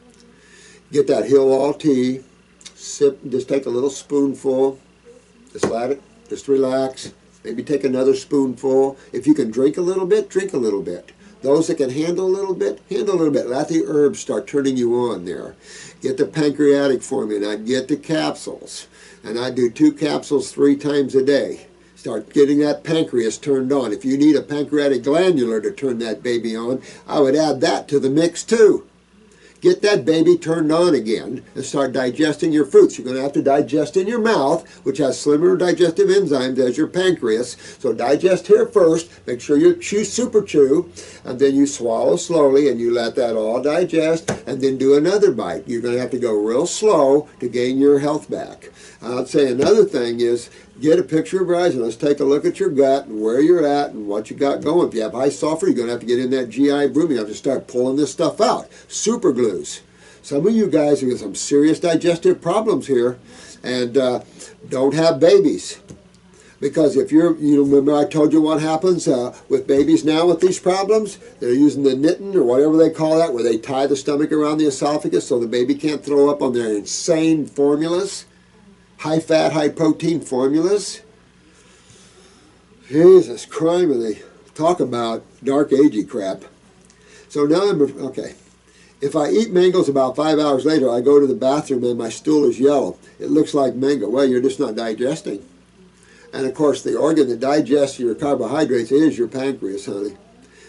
Get that Hill tea. Sip. Just take a little spoonful. Just let it. Just relax. Maybe take another spoonful. If you can drink a little bit, drink a little bit. Those that can handle a little bit, handle a little bit. Let the herbs start turning you on there. Get the pancreatic formula. I'd get the capsules. And I do 2 capsules 3 times a day. Start getting that pancreas turned on. If you need a pancreatic glandular to turn that baby on, I would add that to the mix too. Get that baby turned on again and start digesting your fruits. You're going to have to digest in your mouth, which has similar digestive enzymes as your pancreas. So digest here first. Make sure you super chew, and then you swallow slowly, and you let that all digest, and then do another bite. You're going to have to go real slow to gain your health back. I'd say another thing is get a picture of your eyes and let's take a look at your gut and where you're at and what you got going. If you have high sulfur, you're going to have to get in that GI broom. You have to start pulling this stuff out. Super glues. Some of you guys have got some serious digestive problems here and don't have babies. Because if you're, remember I told you what happens with babies now with these problems? They're using the knitting or whatever they call that, where they tie the stomach around the esophagus so the baby can't throw up on their insane formulas. High-fat, high-protein formulas. Jesus Christ, they talk about dark agey crap. So now okay. If I eat mangoes about 5 hours later, I go to the bathroom and my stool is yellow. It looks like mango. Well, you're just not digesting. And of course, the organ that digests your carbohydrates is your pancreas, honey.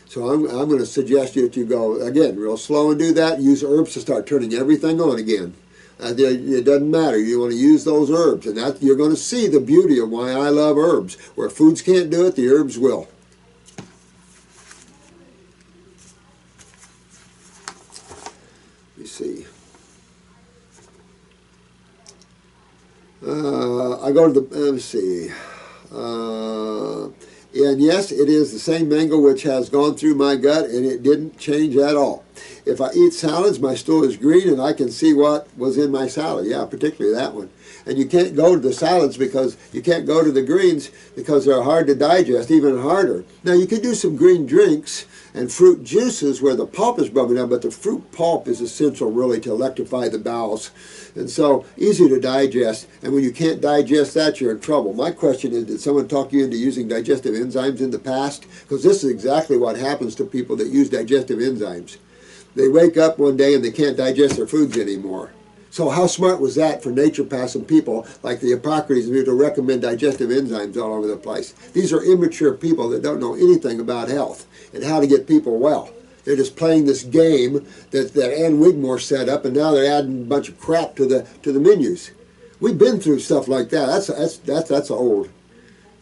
So I'm going to suggest you that you go, again, real slow and do that. Use herbs to start turning everything on again. It doesn't matter. You want to use those herbs. And that you're going to see the beauty of why I love herbs. Where foods can't do it, the herbs will. Let me see. I go to the, let me see. And yes, it is the same mango which has gone through my gut, and it didn't change at all. If I eat salads, my stool is green and I can see what was in my salad. Yeah, particularly that one. And you can't go to the salads because you can't go to the greens because they're hard to digest, even harder. Now, you can do some green drinks and fruit juices where the pulp is broken down, but the fruit pulp is essential really to electrify the bowels. And so, easy to digest. And when you can't digest that, you're in trouble. My question is, did someone talk you into using digestive enzymes in the past? Because this is exactly what happens to people that use digestive enzymes. They wake up one day and they can't digest their foods anymore. So how smart was that for naturopaths and people like the Hippocrates to recommend digestive enzymes all over the place? These are immature people that don't know anything about health and how to get people well. They're just playing this game that Ann Wigmore set up, and now they're adding a bunch of crap to the menus. We've been through stuff like that. That's old.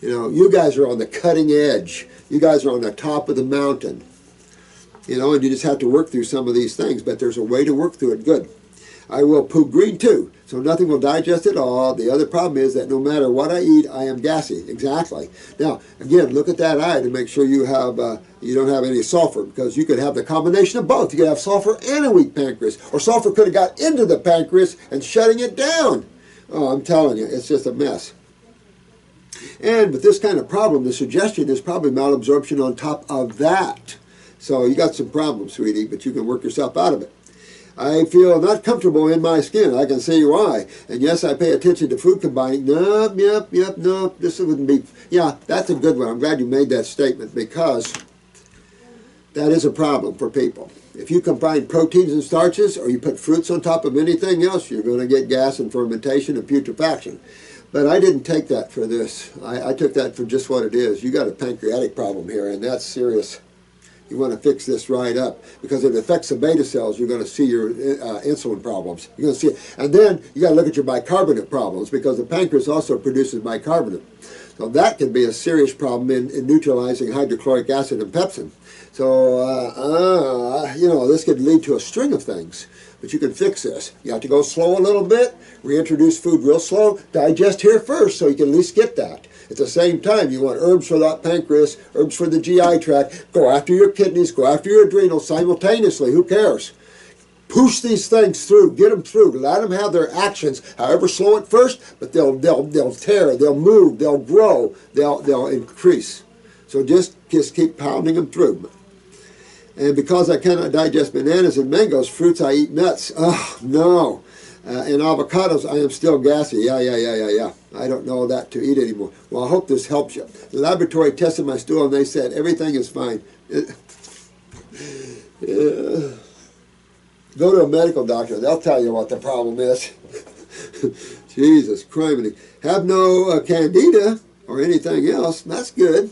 You know, you guys are on the cutting edge. You guys are on the top of the mountain. You know, and you just have to work through some of these things, but there's a way to work through it good. I will poop green too, so nothing will digest at all. The other problem is that no matter what I eat, I am gassy. Exactly. Now, again, look at that eye to make sure you have you don't have any sulfur, because you could have the combination of both. You could have sulfur and a weak pancreas, or sulfur could have got into the pancreas and shutting it down. Oh, I'm telling you, it's just a mess. And with this kind of problem, the suggestion is probably malabsorption on top of that. So you got some problems, sweetie, but you can work yourself out of it. I feel not comfortable in my skin. I can see why. And yes, I pay attention to food combining. Nope, nope. This wouldn't be... Yeah, that's a good one. I'm glad you made that statement, because that is a problem for people. If you combine proteins and starches, or you put fruits on top of anything else, you're going to get gas and fermentation and putrefaction. But I didn't take that for this. I took that for just what it is. You got a pancreatic problem here, and that's serious. You want to fix this right up, because if it affects the beta cells, you're going to see your insulin problems. You're going to see it. And then you got to look at your bicarbonate problems, because the pancreas also produces bicarbonate. So that can be a serious problem in neutralizing hydrochloric acid and pepsin. So, you know, this could lead to a string of things. But you can fix this. You have to go slow a little bit, reintroduce food real slow, digest here first so you can at least get that. At the same time, you want herbs for that pancreas, herbs for the GI tract, go after your kidneys, go after your adrenals simultaneously. Who cares? Push these things through, get them through, let them have their actions, however slow at first, but they'll tear, they'll move, they'll grow, they'll increase. So just keep pounding them through. And because I cannot digest bananas and mangoes, fruits, I eat nuts. Oh, no. And avocados, I am still gassy. Yeah. I don't know that to eat anymore. Well, I hope this helps you. The laboratory tested my stool, and they said everything is fine. Go to a medical doctor. They'll tell you what the problem is. Jesus Christ. Have no candida or anything else. That's good.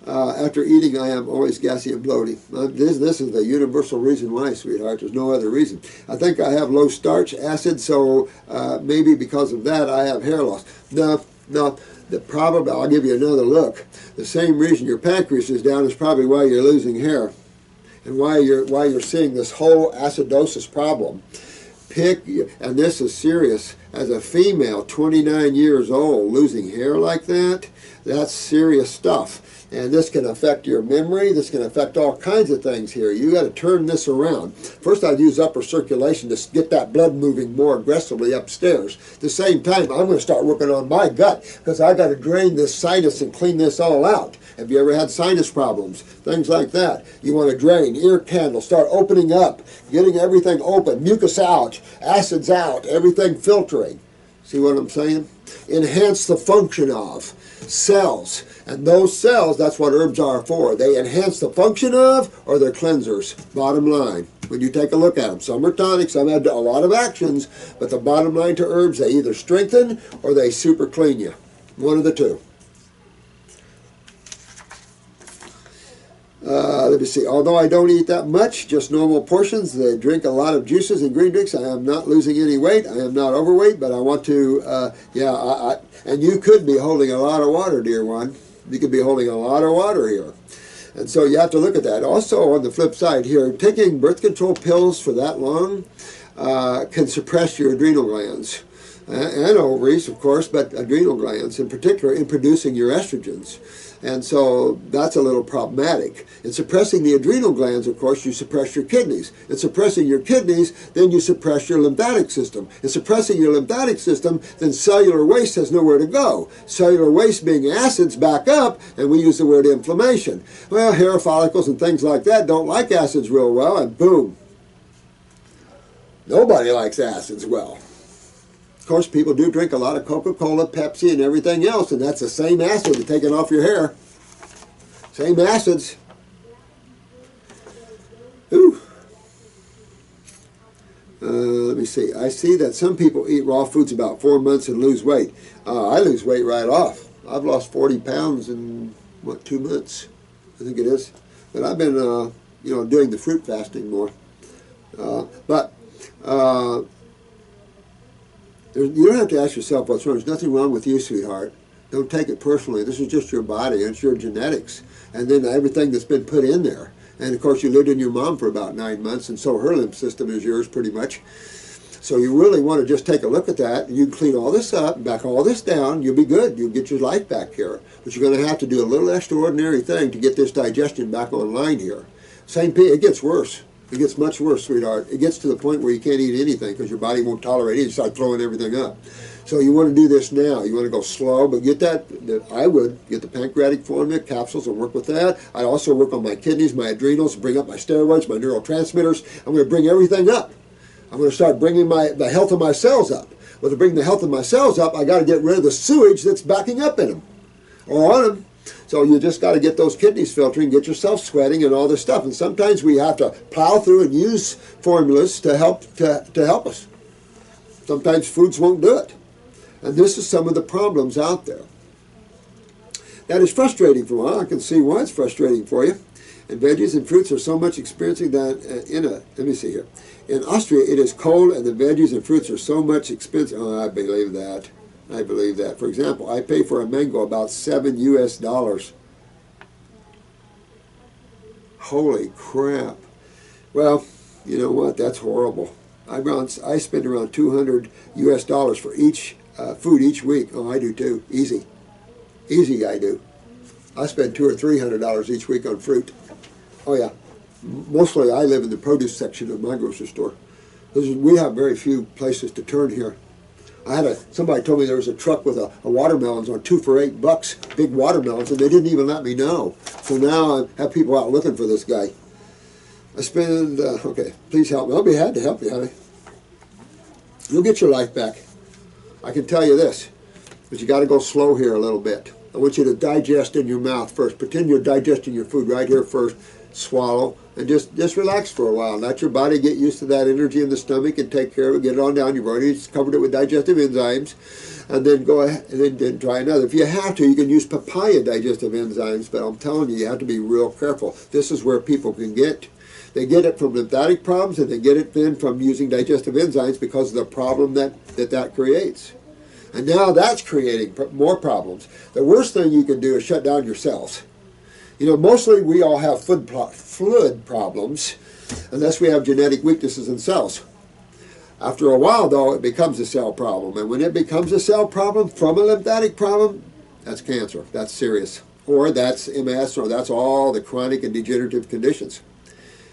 After eating, I am always gassy and bloating. This is the universal reason why, sweetheart. There's no other reason. I think I have low starch acid, so maybe because of that I have hair loss. No. The problem, I'll give you another look. The same reason your pancreas is down is probably why you're losing hair, and why you're seeing this whole acidosis problem. And this is serious. As a female, 29 years old, losing hair like that, that's serious stuff. And this can affect your memory. This can affect all kinds of things here. You got to turn this around. First, I'd use upper circulation to get that blood moving more aggressively upstairs. At the same time, I'm going to start working on my gut, because I got to drain this sinus and clean this all out. Have you ever had sinus problems? Things like that. You want to drain, ear candle, start opening up, getting everything open, mucus out, acids out, everything filtering. See what I'm saying? Enhance the function of cells. And those cells, that's what herbs are for. They enhance the function of, or they're cleansers. Bottom line, when you take a look at them. Some are tonic, some have a lot of actions, but the bottom line to herbs, they either strengthen or they super clean you. One of the two. Let me see. Although I don't eat that much, just normal portions, they drink a lot of juices and green drinks. I am not losing any weight. I am not overweight, but I want to, and you could be holding a lot of water, dear one. You could be holding a lot of water here. And so you have to look at that. Also, on the flip side here, taking birth control pills for that long can suppress your adrenal glands. and ovaries, of course, but adrenal glands in particular in producing your estrogens. And so that's a little problematic. In suppressing the adrenal glands, of course, you suppress your kidneys. In suppressing your kidneys, then you suppress your lymphatic system. In suppressing your lymphatic system, then cellular waste has nowhere to go. Cellular waste being acids back up, and we use the word inflammation. Well, hair follicles and things like that don't like acids real well, and boom. Nobody likes acids well. Of course, people do drink a lot of Coca-Cola, Pepsi, and everything else, and that's the same acid to taking off your hair. Same acids. Ooh. Let me see. I see that some people eat raw foods about 4 months and lose weight. I lose weight right off. I've lost 40 pounds in, what, 2 months? I think it is. But I've been, doing the fruit fasting more. You don't have to ask yourself what's wrong. There's nothing wrong with you, sweetheart. Don't take it personally. This is just your body. It's your genetics. And then everything that's been put in there. And, of course, you lived in your mom for about 9 months, and so her lymph system is yours pretty much. So you really want to just take a look at that. And you can clean all this up, back all this down. You'll be good. You'll get your life back here. But you're going to have to do a little extraordinary thing to get this digestion back online here. It gets worse. It gets much worse, sweetheart. It gets to the point where you can't eat anything because your body won't tolerate it. You start throwing everything up. So you want to do this now. You want to go slow, but get I would get the pancreatic formula capsules and work with that. I also work on my kidneys, my adrenals, bring up my steroids, my neurotransmitters. I'm going to bring everything up. I'm going to start bringing the health of my cells up. Well, to bring the health of my cells up, I got to get rid of the sewage that's backing up in them or on them. So you just got to get those kidneys filtering, get yourself sweating and all this stuff. And sometimes we have to plow through and use formulas to help us. Sometimes foods won't do it. And this is some of the problems out there. That is frustrating for a while. I can see why it's frustrating for you. And veggies and fruits are so much experiencing that let me see here. In Austria, it is cold and the veggies and fruits are so much expensive. Oh, I believe that. I believe that. For example, I pay for a mango about $7 US. Holy crap. Well, you know what? That's horrible. I spend around $200 US for each food each week. Oh, I do too. Easy. Easy, I do. I spend $200 or $300 each week on fruit. Oh, yeah. Mostly I live in the produce section of my grocery store. We have very few places to turn here. Somebody told me there was a truck with a watermelons on 2 for $8, big watermelons, and they didn't even let me know. So now I have people out looking for this guy. I spend, okay, please help me. I'll be happy to help you, honey. You'll get your life back. I can tell you this, but you got to go slow here a little bit. I want you to digest in your mouth first. Pretend you're digesting your food right here first. Swallow and just relax for a while. Let your body get used to that energy in the stomach and take care of it. Get it on down. You've already covered it with digestive enzymes, and then go ahead and then try another. If you have to, you can use papaya digestive enzymes, but I'm telling you, you have to be real careful. This is where people can get. They get it from lymphatic problems, and they get it then from using digestive enzymes because of the problem that creates. And now that's creating more problems. The worst thing you can do is shut down your cells. You know, mostly we all have fluid problems unless we have genetic weaknesses in cells. After a while, though, it becomes a cell problem. And when it becomes a cell problem from a lymphatic problem, that's cancer. That's serious. Or that's MS, or that's all the chronic and degenerative conditions.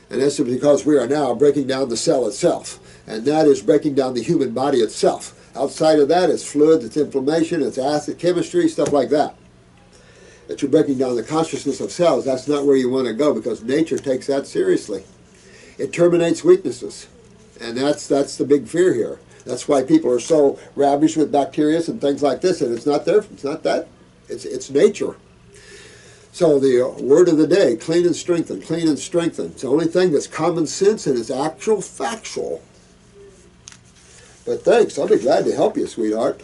And that's because we are now breaking down the cell itself. And that is breaking down the human body itself. Outside of that, it's fluids, it's inflammation, it's acid chemistry, stuff like that. That you're breaking down the consciousness of cells. That's not where you want to go because nature takes that seriously. It terminates weaknesses. And that's the big fear here. That's why people are so ravaged with bacteria and things like this. And it's not that. It's nature. So the word of the day, clean and strengthen, clean and strengthen. It's the only thing that's common sense and it's actual factual. But thanks. I'll be glad to help you, sweetheart.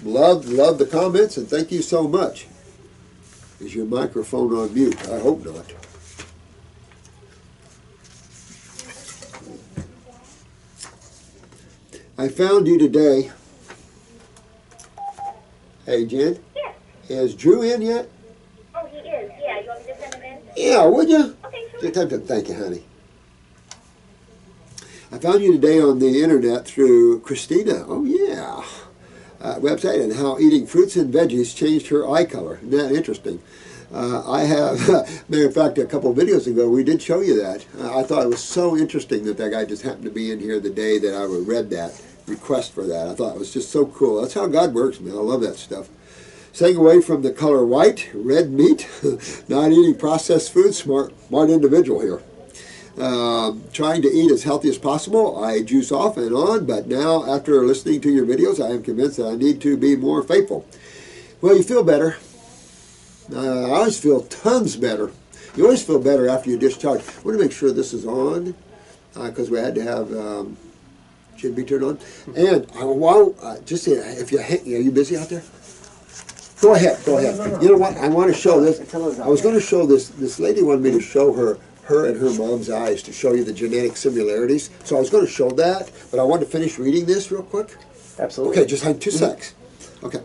Love the comments and thank you so much. Is your microphone on mute? I hope not. I found you today. Hey, Jen? Yes. Is Drew in yet? Oh, he is. Yeah. You want me to send him in? Yeah, would you? Okay, sure. Just have to thank you, honey. I found you today on the internet through Christina. Oh, yeah. Website, and how eating fruits and veggies changed her eye color. Isn't that interesting? I have, matter of fact, a couple of videos ago, we did show you that. I thought it was so interesting that that guy just happened to be in here the day that I read that request for that. I thought it was just so cool. That's how God works, man. I love that stuff. Staying away from the color white, red meat, not eating processed food, smart individual here. Trying to eat as healthy as possible. I juice off and on, but now after listening to your videos, I am convinced that I need to be more faithful. Well, you feel better. I always feel tons better. You always feel better after you discharge. I want to make sure this is on, because we had to have, should be turned on. And just if you, are you busy out there? Go ahead, go ahead. No. You know what, I want to show this. I was going to show this lady wanted me to show her and her mom's eyes to show you the genetic similarities. So I was going to show that, but I wanted to finish reading this real quick. Absolutely. Okay, just like 2 secs. Okay.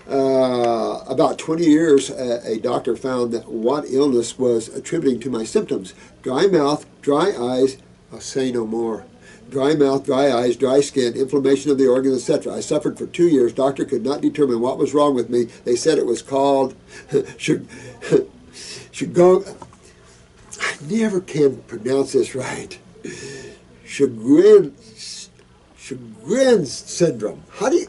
About 20 years, a doctor found that what illness was attributing to my symptoms. Dry mouth, dry eyes, I'll say no more. Dry mouth, dry eyes, dry skin, inflammation of the organs, etc. I suffered for 2 years. Doctor could not determine what was wrong with me. They said it was called I never can pronounce this right. Sjogren's syndrome. How do you...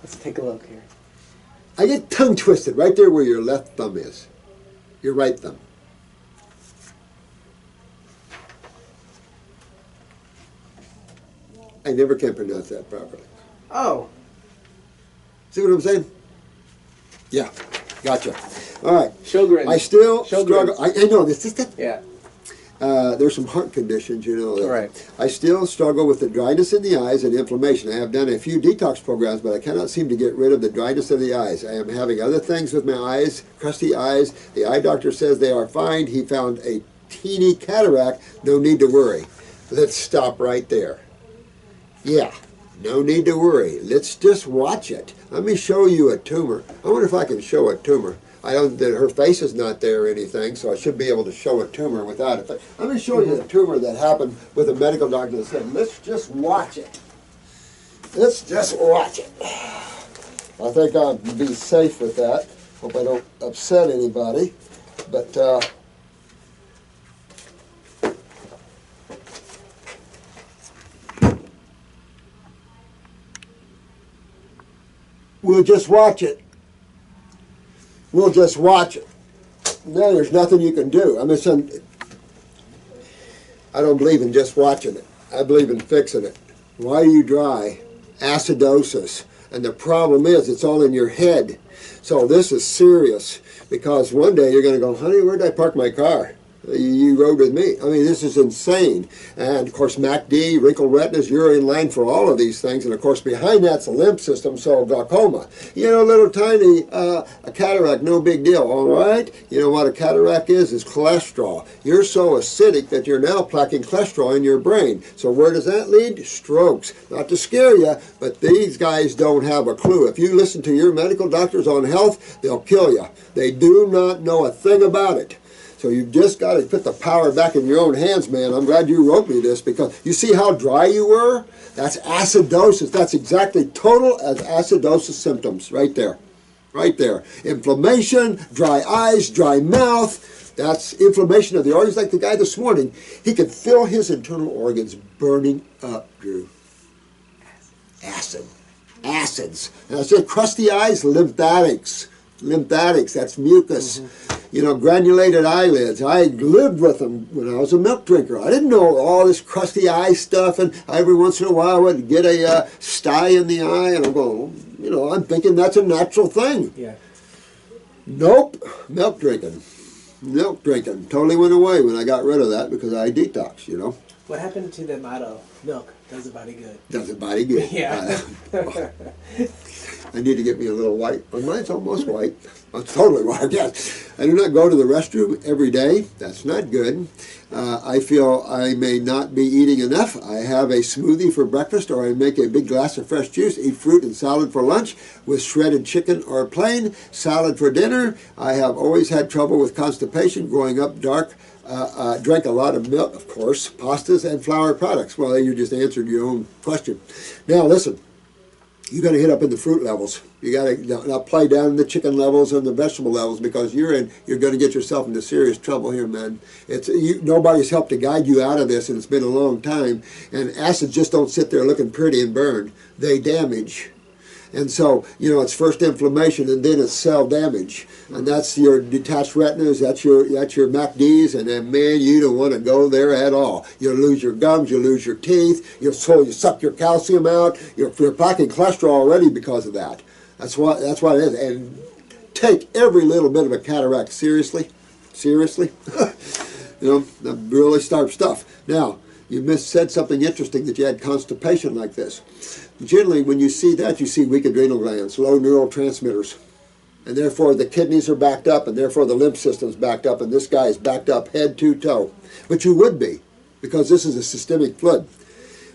Let's take a look here. I get tongue twisted right there where your left thumb is. Your right thumb. I never can pronounce that properly. Oh. See what I'm saying? Yeah. Gotcha. All right. Sjogren's. I still struggle. I know this is that. Yeah. There's some heart conditions, you know. Right. I still struggle with the dryness in the eyes and inflammation. I have done a few detox programs, but I cannot seem to get rid of the dryness of the eyes. I am having other things with my eyes, crusty eyes. The eye doctor says they are fine. He found a teeny cataract. No need to worry. Let's stop right there. Yeah. No need to worry. Let's just watch it. Let me show you a tumor. I wonder if I can show a tumor. I don't. Her face is not there or anything, so I should be able to show a tumor without it. But let me show you a tumor that happened with a medical doctor that said, let's just watch it. Let's just watch it. I think I'll be safe with that. Hope I don't upset anybody. But we'll just watch it. We'll just watch it. No, there's nothing you can do. I mean, I don't believe in just watching it. I believe in fixing it. Why are you dry? Acidosis. And the problem is, it's all in your head. So this is serious, because one day you're going to go, honey, where did I park my car? You rode with me. I mean, this is insane. And, of course, MACD, wrinkled retinas, you're in line for all of these things. And, of course, behind that's the lymph system, so glaucoma. You know, little tiny, a cataract, no big deal, all right? You know what a cataract is cholesterol. You're so acidic that you're now placking cholesterol in your brain. So where does that lead? Strokes. Not to scare you, but these guys don't have a clue. If you listen to your medical doctors on health, they'll kill you. They do not know a thing about it. So you've just got to put the power back in your own hands, man. I'm glad you wrote me this, because you see how dry you were? That's acidosis. That's exactly total as acidosis symptoms right there. Right there. Inflammation, dry eyes, dry mouth. That's inflammation of the organs. Like the guy this morning, he could feel his internal organs burning up, Drew. Acids. And I said crusty eyes, lymphatics. Lymphatics, that's mucus. You know, granulated eyelids. I lived with them when I was a milk drinker. I didn't know all this crusty eye stuff, and every once in a while I would get a sty in the eye, and I'm going, you know, I'm thinking that's a natural thing. Yeah. Nope. Milk drinking. Totally went away when I got rid of that, because I detoxed, you know. What happened to the motto? Milk does the body good. Does the body good. Yeah. I need to get me a little white. Well, mine's almost white. It's totally white, yes. I do not go to the restroom every day. That's not good. I feel I may not be eating enough. I have a smoothie for breakfast, or I make a big glass of fresh juice, eat fruit and salad for lunch with shredded chicken or plain, salad for dinner. I have always had trouble with constipation growing up dark. Drank a lot of milk, of course, pastas and flour products. Well, you just answered your own question. Now, listen. You got to hit up in the fruit levels. You got to not play down the chicken levels and the vegetable levels, because you're going to get yourself into serious trouble here, man. Nobody's helped to guide you out of this, and it's been a long time. And acids just don't sit there looking pretty and burned. They damage. And so, it's first inflammation, and then it's cell damage. And that's your detached retinas, that's your MACDs, and then, man, you don't want to go there at all. You'll lose your gums, you'll lose your teeth, you suck your calcium out, you're packing cholesterol already because of that. That's what it is. And take every little bit of a cataract seriously. Seriously. That really stark stuff. Now, you said something interesting, that you had constipation like this. Generally, when you see that, you see weak adrenal glands, low neurotransmitters. And therefore, the kidneys are backed up, and therefore the lymph system's backed up, and this guy is backed up head to toe. But you would be, because this is a systemic flood.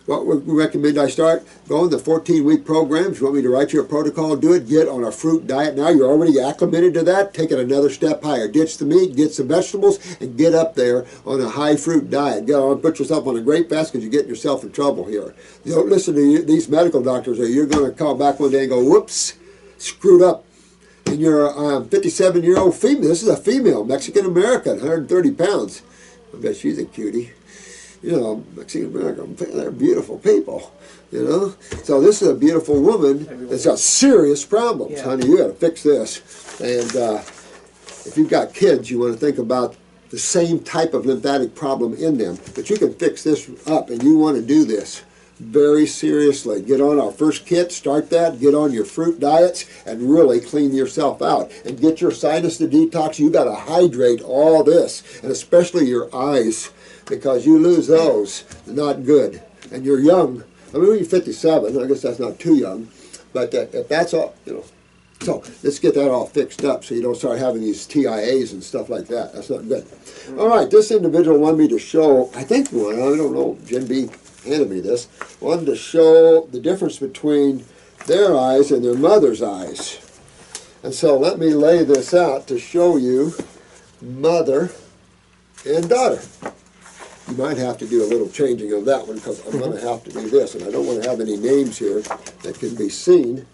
What we recommend I start? Go on the 14-week program. If you want me to write you a protocol, do it. Get on a fruit diet now. You're already acclimated to that. Take it another step higher. Ditch the meat, get some vegetables, and get up there on a high fruit diet. Get on, put yourself on a great fast, because you're getting yourself in trouble here. You don't listen to these medical doctors, or you're going to come back one day and go, whoops, screwed up. And you're a 57-year-old female. This is a female, Mexican-American, 130 pounds. I bet she's a cutie. Mexican American, they're beautiful people, So this is a beautiful woman that's got serious problems, yeah. Honey. You got to fix this. And if you've got kids, you want to think about the same type of lymphatic problem in them. But you can fix this up, and you want to do this very seriously. Get on our first kit, start that, get on your fruit diets, and really clean yourself out. And get your sinus to detox. You got to hydrate all this, and especially your eyes, because you lose those, not good. And you're young. I mean, when you're 57, I guess that's not too young, but if that's all, so let's get that all fixed up so you don't start having these TIAs and stuff like that. That's not good. All right, this individual wanted me to show, I don't know, Jen B handed me this, wanted to show the difference between their eyes and their mother's eyes. And so let me lay this out to show you mother and daughter. You might have to do a little changing of that one, because I'm going to have to do this, and I don't want to have any names here that can be seen,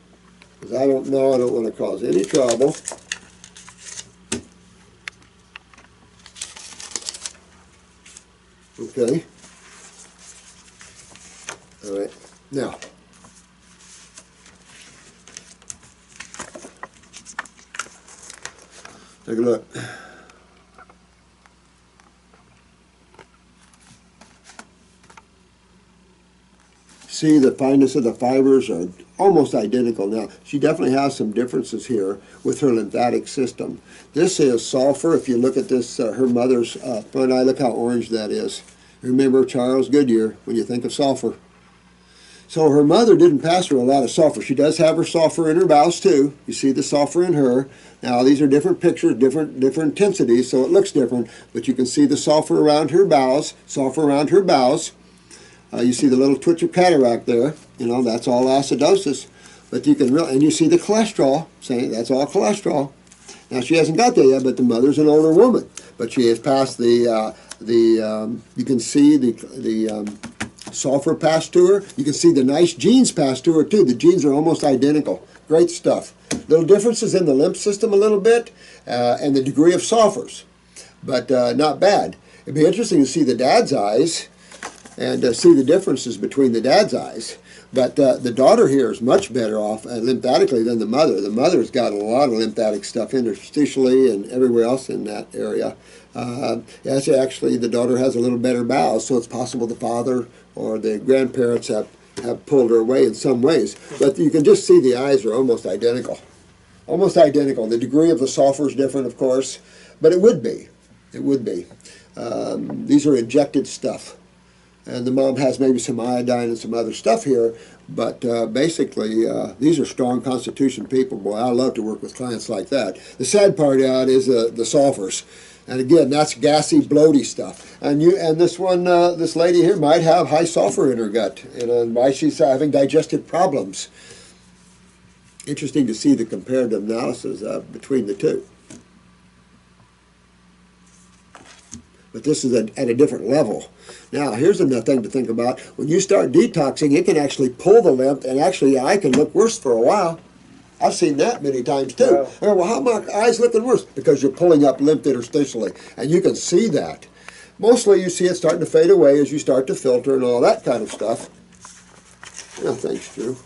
because I don't want to cause any trouble. Okay. All right. Now, take a look. See, the fineness of the fibers are almost identical. Now, she definitely has some differences here with her lymphatic system. This is sulfur. If you look at this, her mother's front eye, look how orange that is. Remember Charles Goodyear when you think of sulfur. So her mother didn't pass her a lot of sulfur. She does have her sulfur in her bowels too. You see the sulfur in her. Now, these are different pictures, different intensities, so it looks different. But you can see the sulfur around her bowels, sulfur around her bowels. You see the little twitch of cataract there. That's all acidosis. But you can and you see the cholesterol, saying that's all cholesterol. Now, she hasn't got there yet, but the mother's an older woman. But she has passed you can see the sulfur passed to her. You can see the nice genes passed to her too. The genes are almost identical. Great stuff. Little differences in the lymph system a little bit, and the degree of sulfurs, but not bad. It'd be interesting to see the dad's eyes, and see the differences between the dad's eyes. But the daughter here is much better off lymphatically than the mother. The mother's got a lot of lymphatic stuff interstitially and everywhere else in that area. Actually, the daughter has a little better bowels, so it's possible the father or the grandparents have pulled her away in some ways. But you can just see the eyes are almost identical. Almost identical. The degree of the sulfur is different, of course, but it would be. It would be. These are injected stuff. And the mom has maybe some iodine and some other stuff here, But basically, these are strong constitution people. Boy, I love to work with clients like that. The sad part out is the sulfurs. And again, that's gassy, bloaty stuff. And this one, this lady here might have high sulfur in her gut, and why she's having digestive problems. Interesting to see the comparative analysis between the two. But this is at a different level. Now, here's another thing to think about. When you start detoxing, it can actually pull the lymph, and actually, the eye can look worse for a while. I've seen that many times too. Wow. I go, well, how are my eyes looking worse? Because you're pulling up lymph interstitially, and you can see that. Mostly you see it starting to fade away as you start to filter and all that kind of stuff. Yeah, thanks, Drew.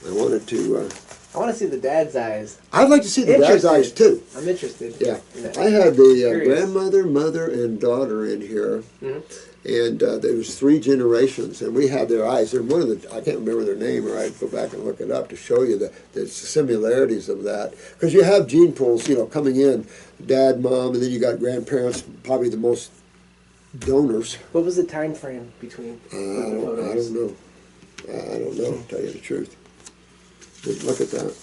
I wanted to... I want to see the dad's eyes. I'd like to see the dad's eyes too. I'm interested. Yeah. in that. I had the grandmother, mother, and daughter in here. Mm-hmm. And there was 3 generations, and we had their eyes. And one of the, I can't remember their name, or I'd go back and look it up to show you the similarities of that. Because you have gene pools, you know, coming in, dad, mom, and then you got grandparents, probably the most donors. What was the time frame between I don't know. I don't know, to tell you the truth. Just look at that.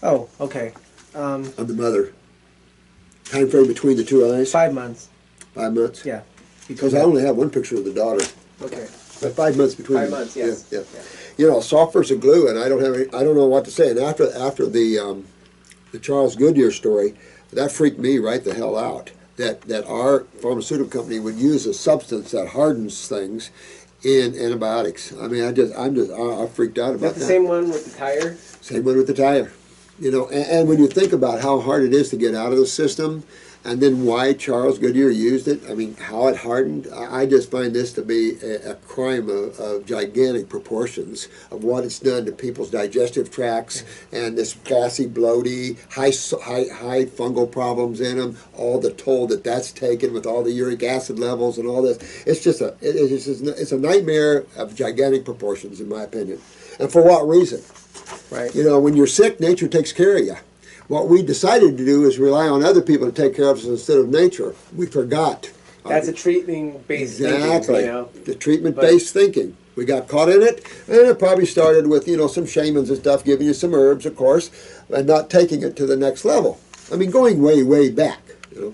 Oh, okay. Of the mother. Time frame between the 2 eyes? 5 months. 5 months? Yeah. Because I only have one picture of the daughter. Okay. But 5 months between 5 them. months, yes. Yeah. You know, sulfur's a glue, and I don't know what to say. And after the Charles Goodyear story, that freaked me right the hell out. That our pharmaceutical company would use a substance that hardens things in antibiotics. I mean, I freaked out about that. The same one with the tire? Same one with the tire. You know, and when you think about how hard it is to get out of the system, and then why Charles Goodyear used it, I mean, how it hardened, I just find this to be a crime of gigantic proportions of what it's done to people's digestive tracts, and this gassy, bloaty, high fungal problems in them, all the toll that's taken with all the uric acid levels and all this. It's just it's a nightmare of gigantic proportions, in my opinion. And for what reason? Right. You know, when you're sick, nature takes care of you. What we decided to do is rely on other people to take care of us instead of nature. We forgot. That's a treatment-based exactly. thinking, you know? The treatment-based thinking. We got caught in it, and it probably started with, you know, some shamans and stuff giving you some herbs, of course, and not taking it to the next level. I mean, going way, way back, you know.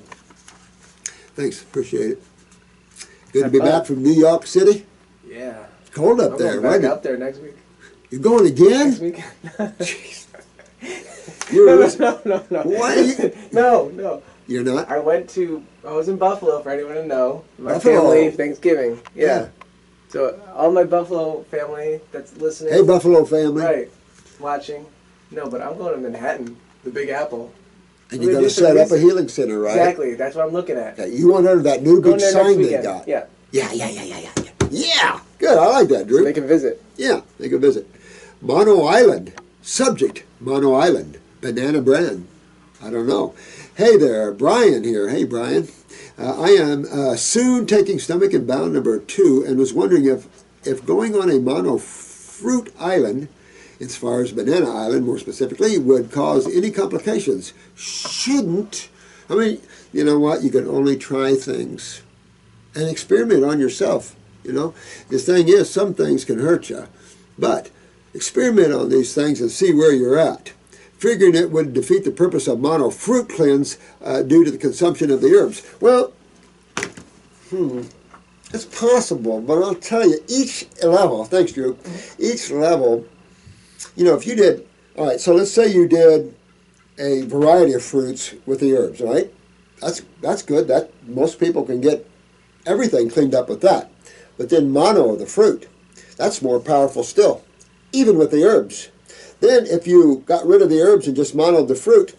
Thanks, appreciate it. Good to be back from New York City. Yeah. It's cold up I'm there, going back right? up there next week. You're going again? Next week? Jeez. No. Why? No. You're not? I was in Buffalo, for anyone to know. My Buffalo. family, Thanksgiving. Yeah. Yeah. So all my Buffalo family that's listening. Hey, Buffalo family. Right. Watching. No, but I'm going to Manhattan, the Big Apple. And you're going to set up a healing center, right? Exactly. That's what I'm looking at. Okay. You want under that new Going big there next sign they weekend. got. Yeah. Yeah. Good. I like that, Drew. Make a visit. Yeah, make a visit. Mono Island. Subject, Mono Island. Banana brand. I don't know. Hey there, Brian here. Hey, Brian. I am soon taking stomach and bowel number 2 and was wondering if going on a mono fruit island, as far as Banana Island more specifically, would cause any complications. Shouldn't. I mean, you know what? You can only try things and experiment on yourself. You know, the thing is, some things can hurt you, but experiment on these things and see where you're at. Figuring it would defeat the purpose of mono fruit cleanse due to the consumption of the herbs. Well, it's possible, but I'll tell you, each level, thanks Drew, each level, you know, if you did, all right, so let's say you did a variety of fruits with the herbs, right? That's good. That most people can get everything cleaned up with that. But then mono, the fruit, that's more powerful still, even with the herbs. Then if you got rid of the herbs and just monoed the fruit,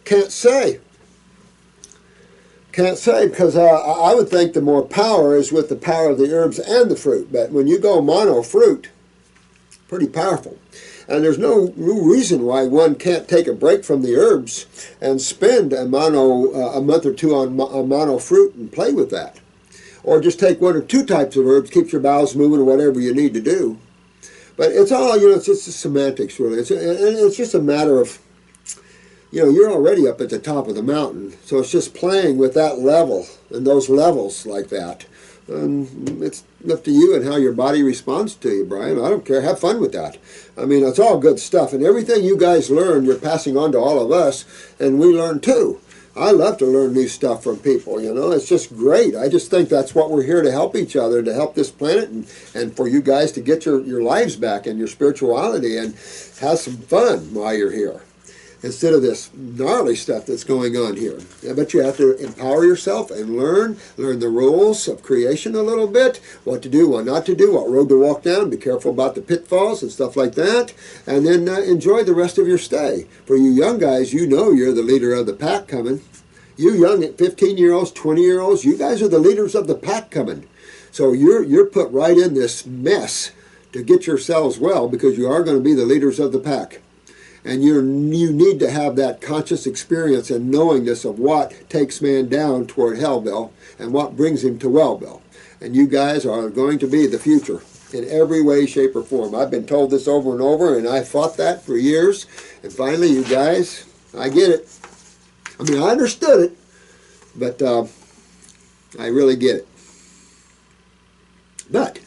can't say. Can't say, because I would think the more power is with the power of the herbs and the fruit. But when you go mono fruit, pretty powerful. And there's no reason why one can't take a break from the herbs and spend a month or two on mono fruit and play with that. Or just take 1 or 2 types of herbs, keep your bowels moving or whatever you need to do. But it's all, you know, it's just the semantics, really. It's just a matter of, you know, you're already up at the top of the mountain. So it's just playing with that level and those levels like that. It's up to you and how your body responds to you, Brian. I don't care. Have fun with that. I mean, it's all good stuff. And everything you guys learn, you're passing on to all of us, and we learn too. I love to learn new stuff from people, you know. It's just great. I just think that's what we're here to help each other, to help this planet, and for you guys to get your lives back and your spirituality and have some fun while you're here, instead of this gnarly stuff that's going on here. But you have to empower yourself and learn the rules of creation a little bit, what to do, what not to do, what road to walk down, be careful about the pitfalls and stuff like that, and then enjoy the rest of your stay. For you young guys, you know you're the leader of the pack coming. You young 15-year-olds, 20-year-olds, you guys are the leaders of the pack coming. So you're put right in this mess to get yourselves well, because you are going to be the leaders of the pack. And you need to have that conscious experience and knowingness of what takes man down toward Hellville and what brings him to Wellville. And you guys are going to be the future in every way, shape, or form. I've been told this over and over, and I fought that for years. And finally, you guys, I get it. I mean, I understood it, but I really get it. But,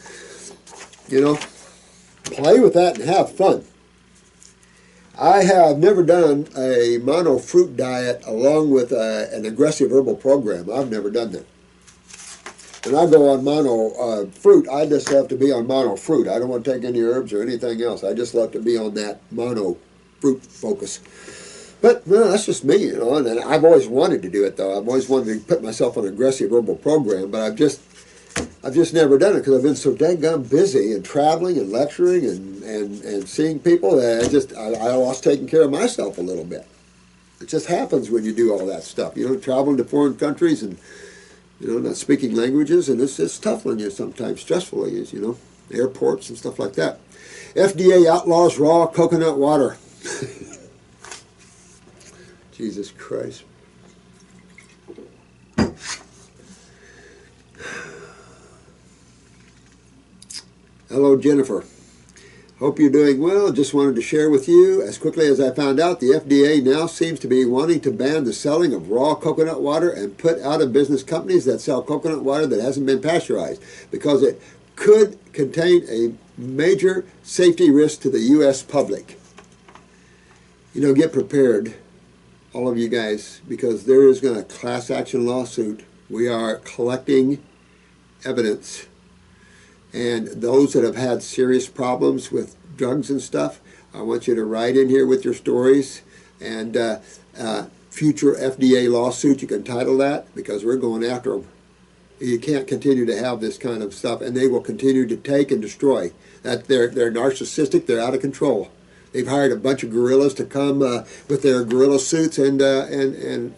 you know, play with that and have fun. I have never done a mono fruit diet along with an aggressive herbal program. I've never done that. When I go on mono fruit, I just have to be on mono fruit. I don't want to take any herbs or anything else. I just love to be on that mono fruit focus. But, well, that's just me, you know, and I've always wanted to do it, though. I've always wanted to put myself on an aggressive herbal program, but I've just never done it because I've been so daggone busy and traveling and lecturing and seeing people that I lost taking care of myself a little bit. It just happens when you do all that stuff. You know, traveling to foreign countries and, you know, not speaking languages, and it's tough on you sometimes, stressful on you, you know, airports and stuff like that. FDA outlaws raw coconut water. Jesus Christ. Hello, Jennifer. Hope you're doing well. Just wanted to share with you, as quickly as I found out, the FDA now seems to be wanting to ban the selling of raw coconut water and put out of business companies that sell coconut water that hasn't been pasteurized, because it could contain a major safety risk to the U.S. public. You know, get prepared, all of you guys, because there is going to be a class action lawsuit. We are collecting evidence. And those that have had serious problems with drugs and stuff, I want you to write in here with your stories. And future FDA lawsuit, you can title that, because we're going after them. You can't continue to have this kind of stuff, and they will continue to take and destroy. That they're narcissistic, they're out of control. They've hired a bunch of gorillas to come with their gorilla suits and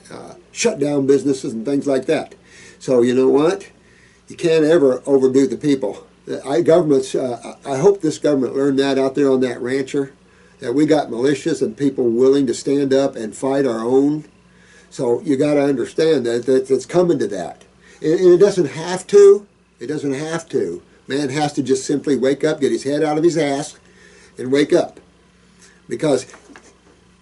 shut down businesses and things like that. So you know what? You can't ever overdo the people. Governments, I hope this government learned that out there on that rancher, that we got militias and people willing to stand up and fight our own. So you got to understand that it's coming to that. And it doesn't have to. It doesn't have to. Man has to just simply wake up, get his head out of his ass, and wake up. Because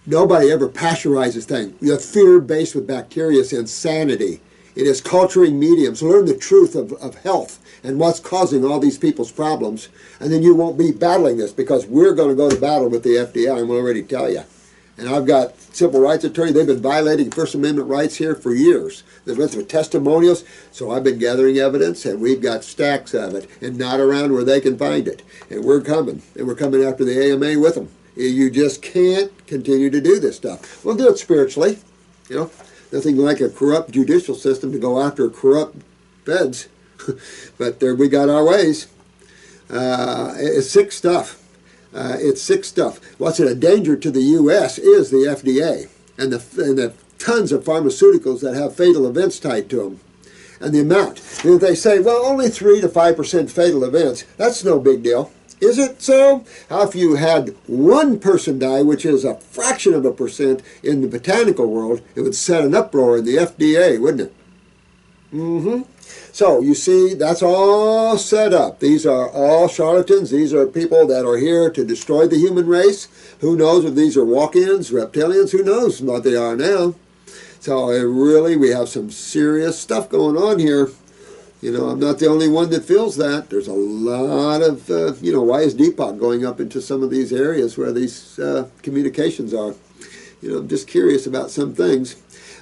nobody ever pasteurizes things. The fear based with bacteria is insanity. It is culturing mediums. Learn the truth of health and what's causing all these people's problems, and then you won't be battling this, because we're going to go to battle with the FDA, I'm already tell you. And I've got civil rights attorneys. They've been violating First Amendment rights here for years. They've been through testimonials, so I've been gathering evidence, and we've got stacks of it, and not around where they can find it. And we're coming after the AMA with them. You just can't continue to do this stuff. We'll do it spiritually, you know. Nothing like a corrupt judicial system to go after corrupt feds. But there we got our ways. It's sick stuff. It's sick stuff. What's a danger to the U.S. is the FDA and the tons of pharmaceuticals that have fatal events tied to them. And the amount. And they say, well, only 3 to 5% fatal events. That's no big deal. Is it so? How if you had one person die, which is a fraction of a percent in the botanical world, it would set an uproar in the FDA, wouldn't it? So you see, that's all set up. These are all charlatans. These are people that are here to destroy the human race. Who knows if these are walk-ins, reptilians? Who knows what they are now? So really, we have some serious stuff going on here. You know, I'm not the only one that feels that. There's a lot of, you know, why is Deepak going up into some of these areas where these communications are? You know, I'm just curious about some things.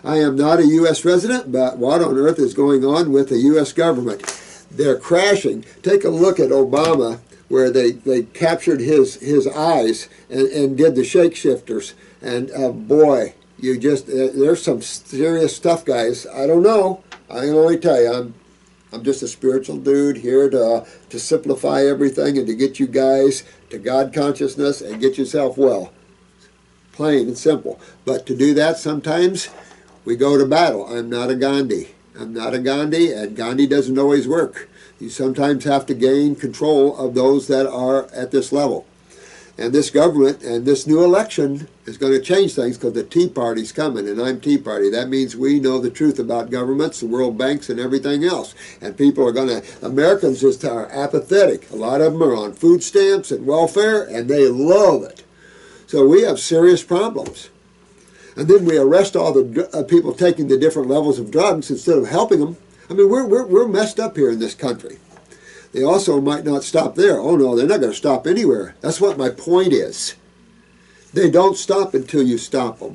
I am not a U.S. resident, but what on earth is going on with the U.S. government? They're crashing. Take a look at Obama, where they captured his eyes and did the shapeshifters. And boy, you just, there's some serious stuff, guys. I don't know. I can only tell you, I'm just a spiritual dude here to simplify everything and to get you guys to God consciousness and get yourself well. Plain and simple. But to do that, sometimes we go to battle. I'm not a Gandhi. I'm not a Gandhi, and Gandhi doesn't always work. You sometimes have to gain control of those that are at this level. And this government and this new election is going to change things because the Tea Party's coming, and I'm Tea Party. That means we know the truth about governments, the world banks, and everything else. And people are going to, Americans just are apathetic. A lot of them are on food stamps and welfare, and they love it. So we have serious problems. And then we arrest all the people taking the different levels of drugs instead of helping them. I mean, we're messed up here in this country. They also might not stop there. Oh no, they're not going to stop anywhere. That's what my point is. They don't stop until you stop them.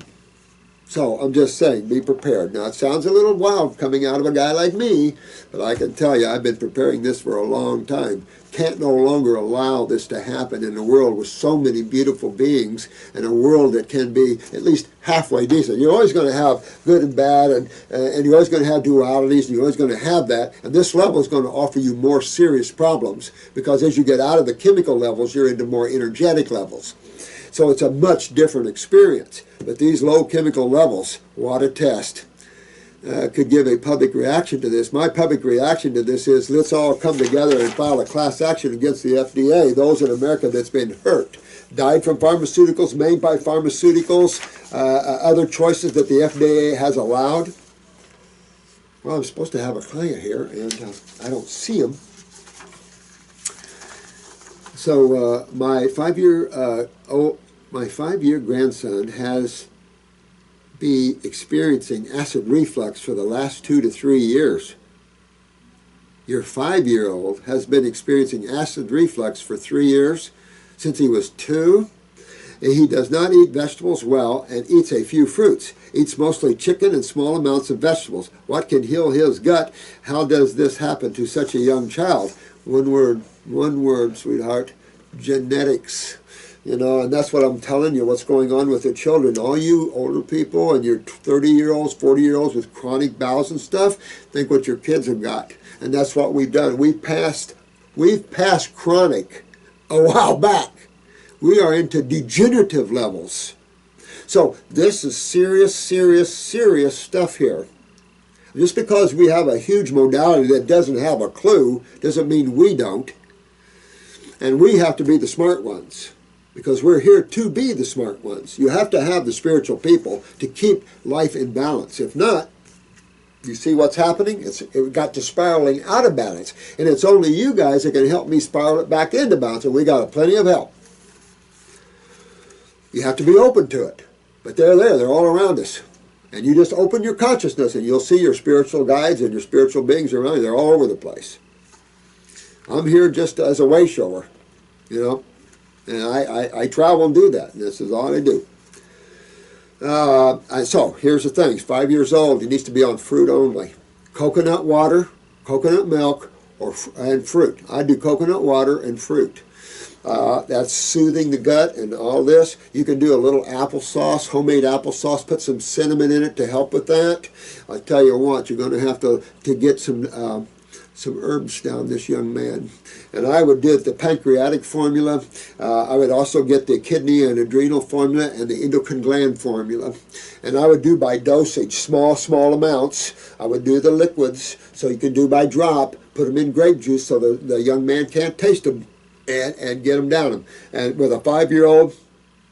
So I'm just saying, be prepared. Now it sounds a little wild coming out of a guy like me, but I can tell you I've been preparing this for a long time. Can't no longer allow this to happen in a world with so many beautiful beings, and a world that can be at least halfway decent. You're always going to have good and bad, and you're always going to have dualities, and you're always going to have that. And this level is going to offer you more serious problems, because as you get out of the chemical levels, you're into more energetic levels. So it's a much different experience. But these low chemical levels, what a test, could give a public reaction to this. My public reaction to this is, let's all come together and file a class action against the FDA, those in America that's been hurt, died from pharmaceuticals, made by pharmaceuticals, other choices that the FDA has allowed. Well, I'm supposed to have a client here, and I don't see him. So my five-year grandson has been experiencing acid reflux for the last 2 to 3 years. Your 5-year-old has been experiencing acid reflux for 3 years, since he was 2. And he does not eat vegetables well and eats a few fruits. Eats mostly chicken and small amounts of vegetables. What can heal his gut? How does this happen to such a young child? One word, sweetheart, genetics. You know, and that's what I'm telling you, what's going on with the children. All you older people and your 30-year-olds, 40-year-olds with chronic bowels and stuff, think what your kids have got. And that's what we've done. We've passed chronic a while back. We are into degenerative levels. So this is serious, serious, serious stuff here. Just because we have a huge modality that doesn't have a clue doesn't mean we don't. And we have to be the smart ones, because we're here to be the smart ones. You have to have the spiritual people to keep life in balance. If not, you see what's happening? It got to spiraling out of balance. And it's only you guys that can help me spiral it back into balance, and we got plenty of help. You have to be open to it. But they're there. They're all around us. And you just open your consciousness, and you'll see your spiritual guides and your spiritual beings around you. They're all over the place. I'm here just as a way shower, you know. And I travel and do that. And this is all I do. So, here's the thing. He's 5 years old. He needs to be on fruit only. Coconut water, coconut milk, and fruit. I do coconut water and fruit. That's soothing the gut and all this. You can do a little applesauce, homemade applesauce, put some cinnamon in it to help with that. I tell you what, you're going to have to get some herbs down this young man. And I would do the pancreatic formula. I would also get the kidney and adrenal formula and the endocrine gland formula. And I would do by dosage, small amounts. I would do the liquids, so you can do by drop, put them in grape juice so the young man can't taste them, and get them down him. And with a 5-year-old,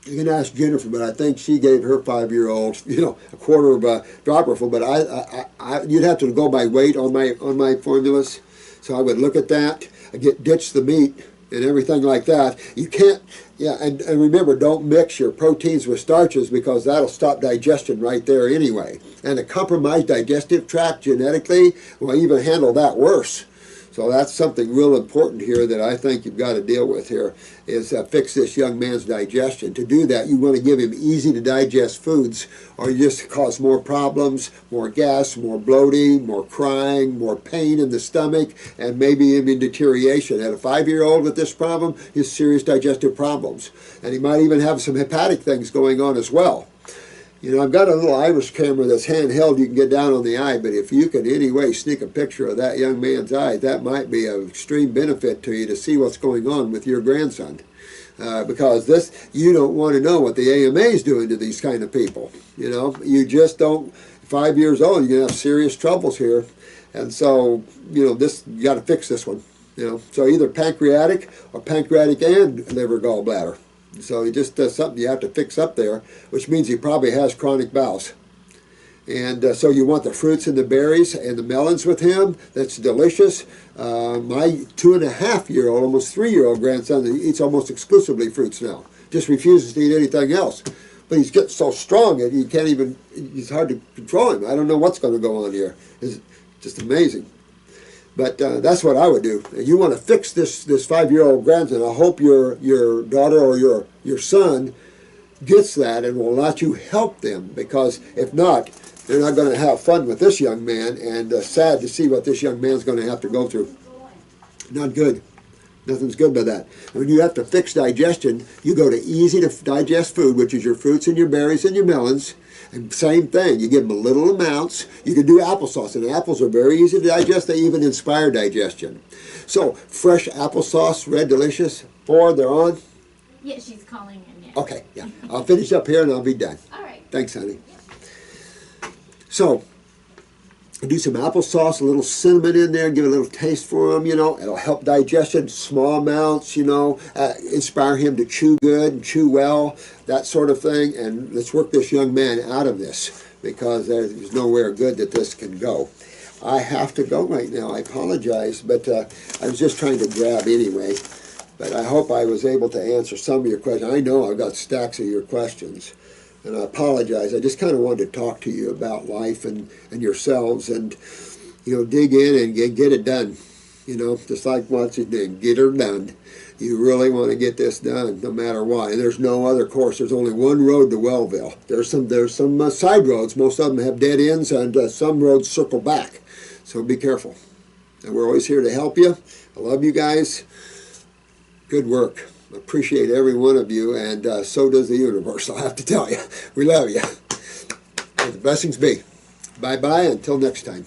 You can ask Jennifer, but I think she gave her 5-year-old, a quarter of a dropperful. But you'd have to go by weight on my formulas. So I would look at that. I ditch the meat and everything like that. You can't, and remember, don't mix your proteins with starches because that'll stop digestion right there anyway. And a compromised digestive tract genetically will even handle that worse. So that's something real important here that I think you've got to deal with here, is fix this young man's digestion. To do that, you want to give him easy to digest foods, or you just cause more problems, more gas, more bloating, more crying, more pain in the stomach, and maybe even deterioration. And a 5-year-old with this problem, he has serious digestive problems. And he might even have some hepatic things going on as well. I've got a little iris camera that's handheld. You can get down on the eye, but if you can anyway sneak a picture of that young man's eye, that might be of extreme benefit to you to see what's going on with your grandson. Because you don't want to know what the AMA is doing to these kind of people. You just don't. 5 years old, you're going to have serious troubles here. And so, you got to fix this one. So either pancreatic or pancreatic and liver gallbladder. So he just does something you have to fix up there, which means he probably has chronic bowels. And so you want the fruits and the berries and the melons with him. That's delicious. My 2.5-year-old, almost 3-year-old grandson eats almost exclusively fruits now. Just refuses to eat anything else. But he's getting so strong that you can't even, it's hard to control him. I don't know what's going to go on here. It's just amazing. But that's what I would do. And you want to fix this 5-year-old grandson. I hope your daughter or your son gets that and will let you help them, because if not, they're not going to have fun with this young man, and sad to see what this young man's going to have to go through. Not good. Nothing's good by that. When you have to fix digestion, you go to easy to digest food, which is your fruits and your berries and your melons. And same thing, you give them little amounts. You can do applesauce, and apples are very easy to digest. They even inspire digestion. So, fresh applesauce, Red Delicious. 4, they're on? Yeah, she's calling in. Yeah. Okay, yeah. I'll finish up here and I'll be done. All right. Thanks, honey. So, do some applesauce, a little cinnamon in there, give it a little taste for him, It'll help digestion, small amounts, inspire him to chew good and chew well, that sort of thing. And let's work this young man out of this, because there's nowhere good that this can go. I have to go right now. I apologize, but I was just trying to grab anyway. But I hope I was able to answer some of your questions. I know I've got stacks of your questions. And I apologize. I just kind of wanted to talk to you about life and yourselves, and, dig in and get it done. Just like what's his name, get her done. You really want to get this done, no matter what. And there's no other course. There's only one road to Wellville. There's some side roads. Most of them have dead ends, and some roads circle back. So be careful. And we're always here to help you. I love you guys. Good work. Appreciate every one of you, and so does the universe, I'll have to tell you. We love you. May the blessings be. Bye-bye until next time.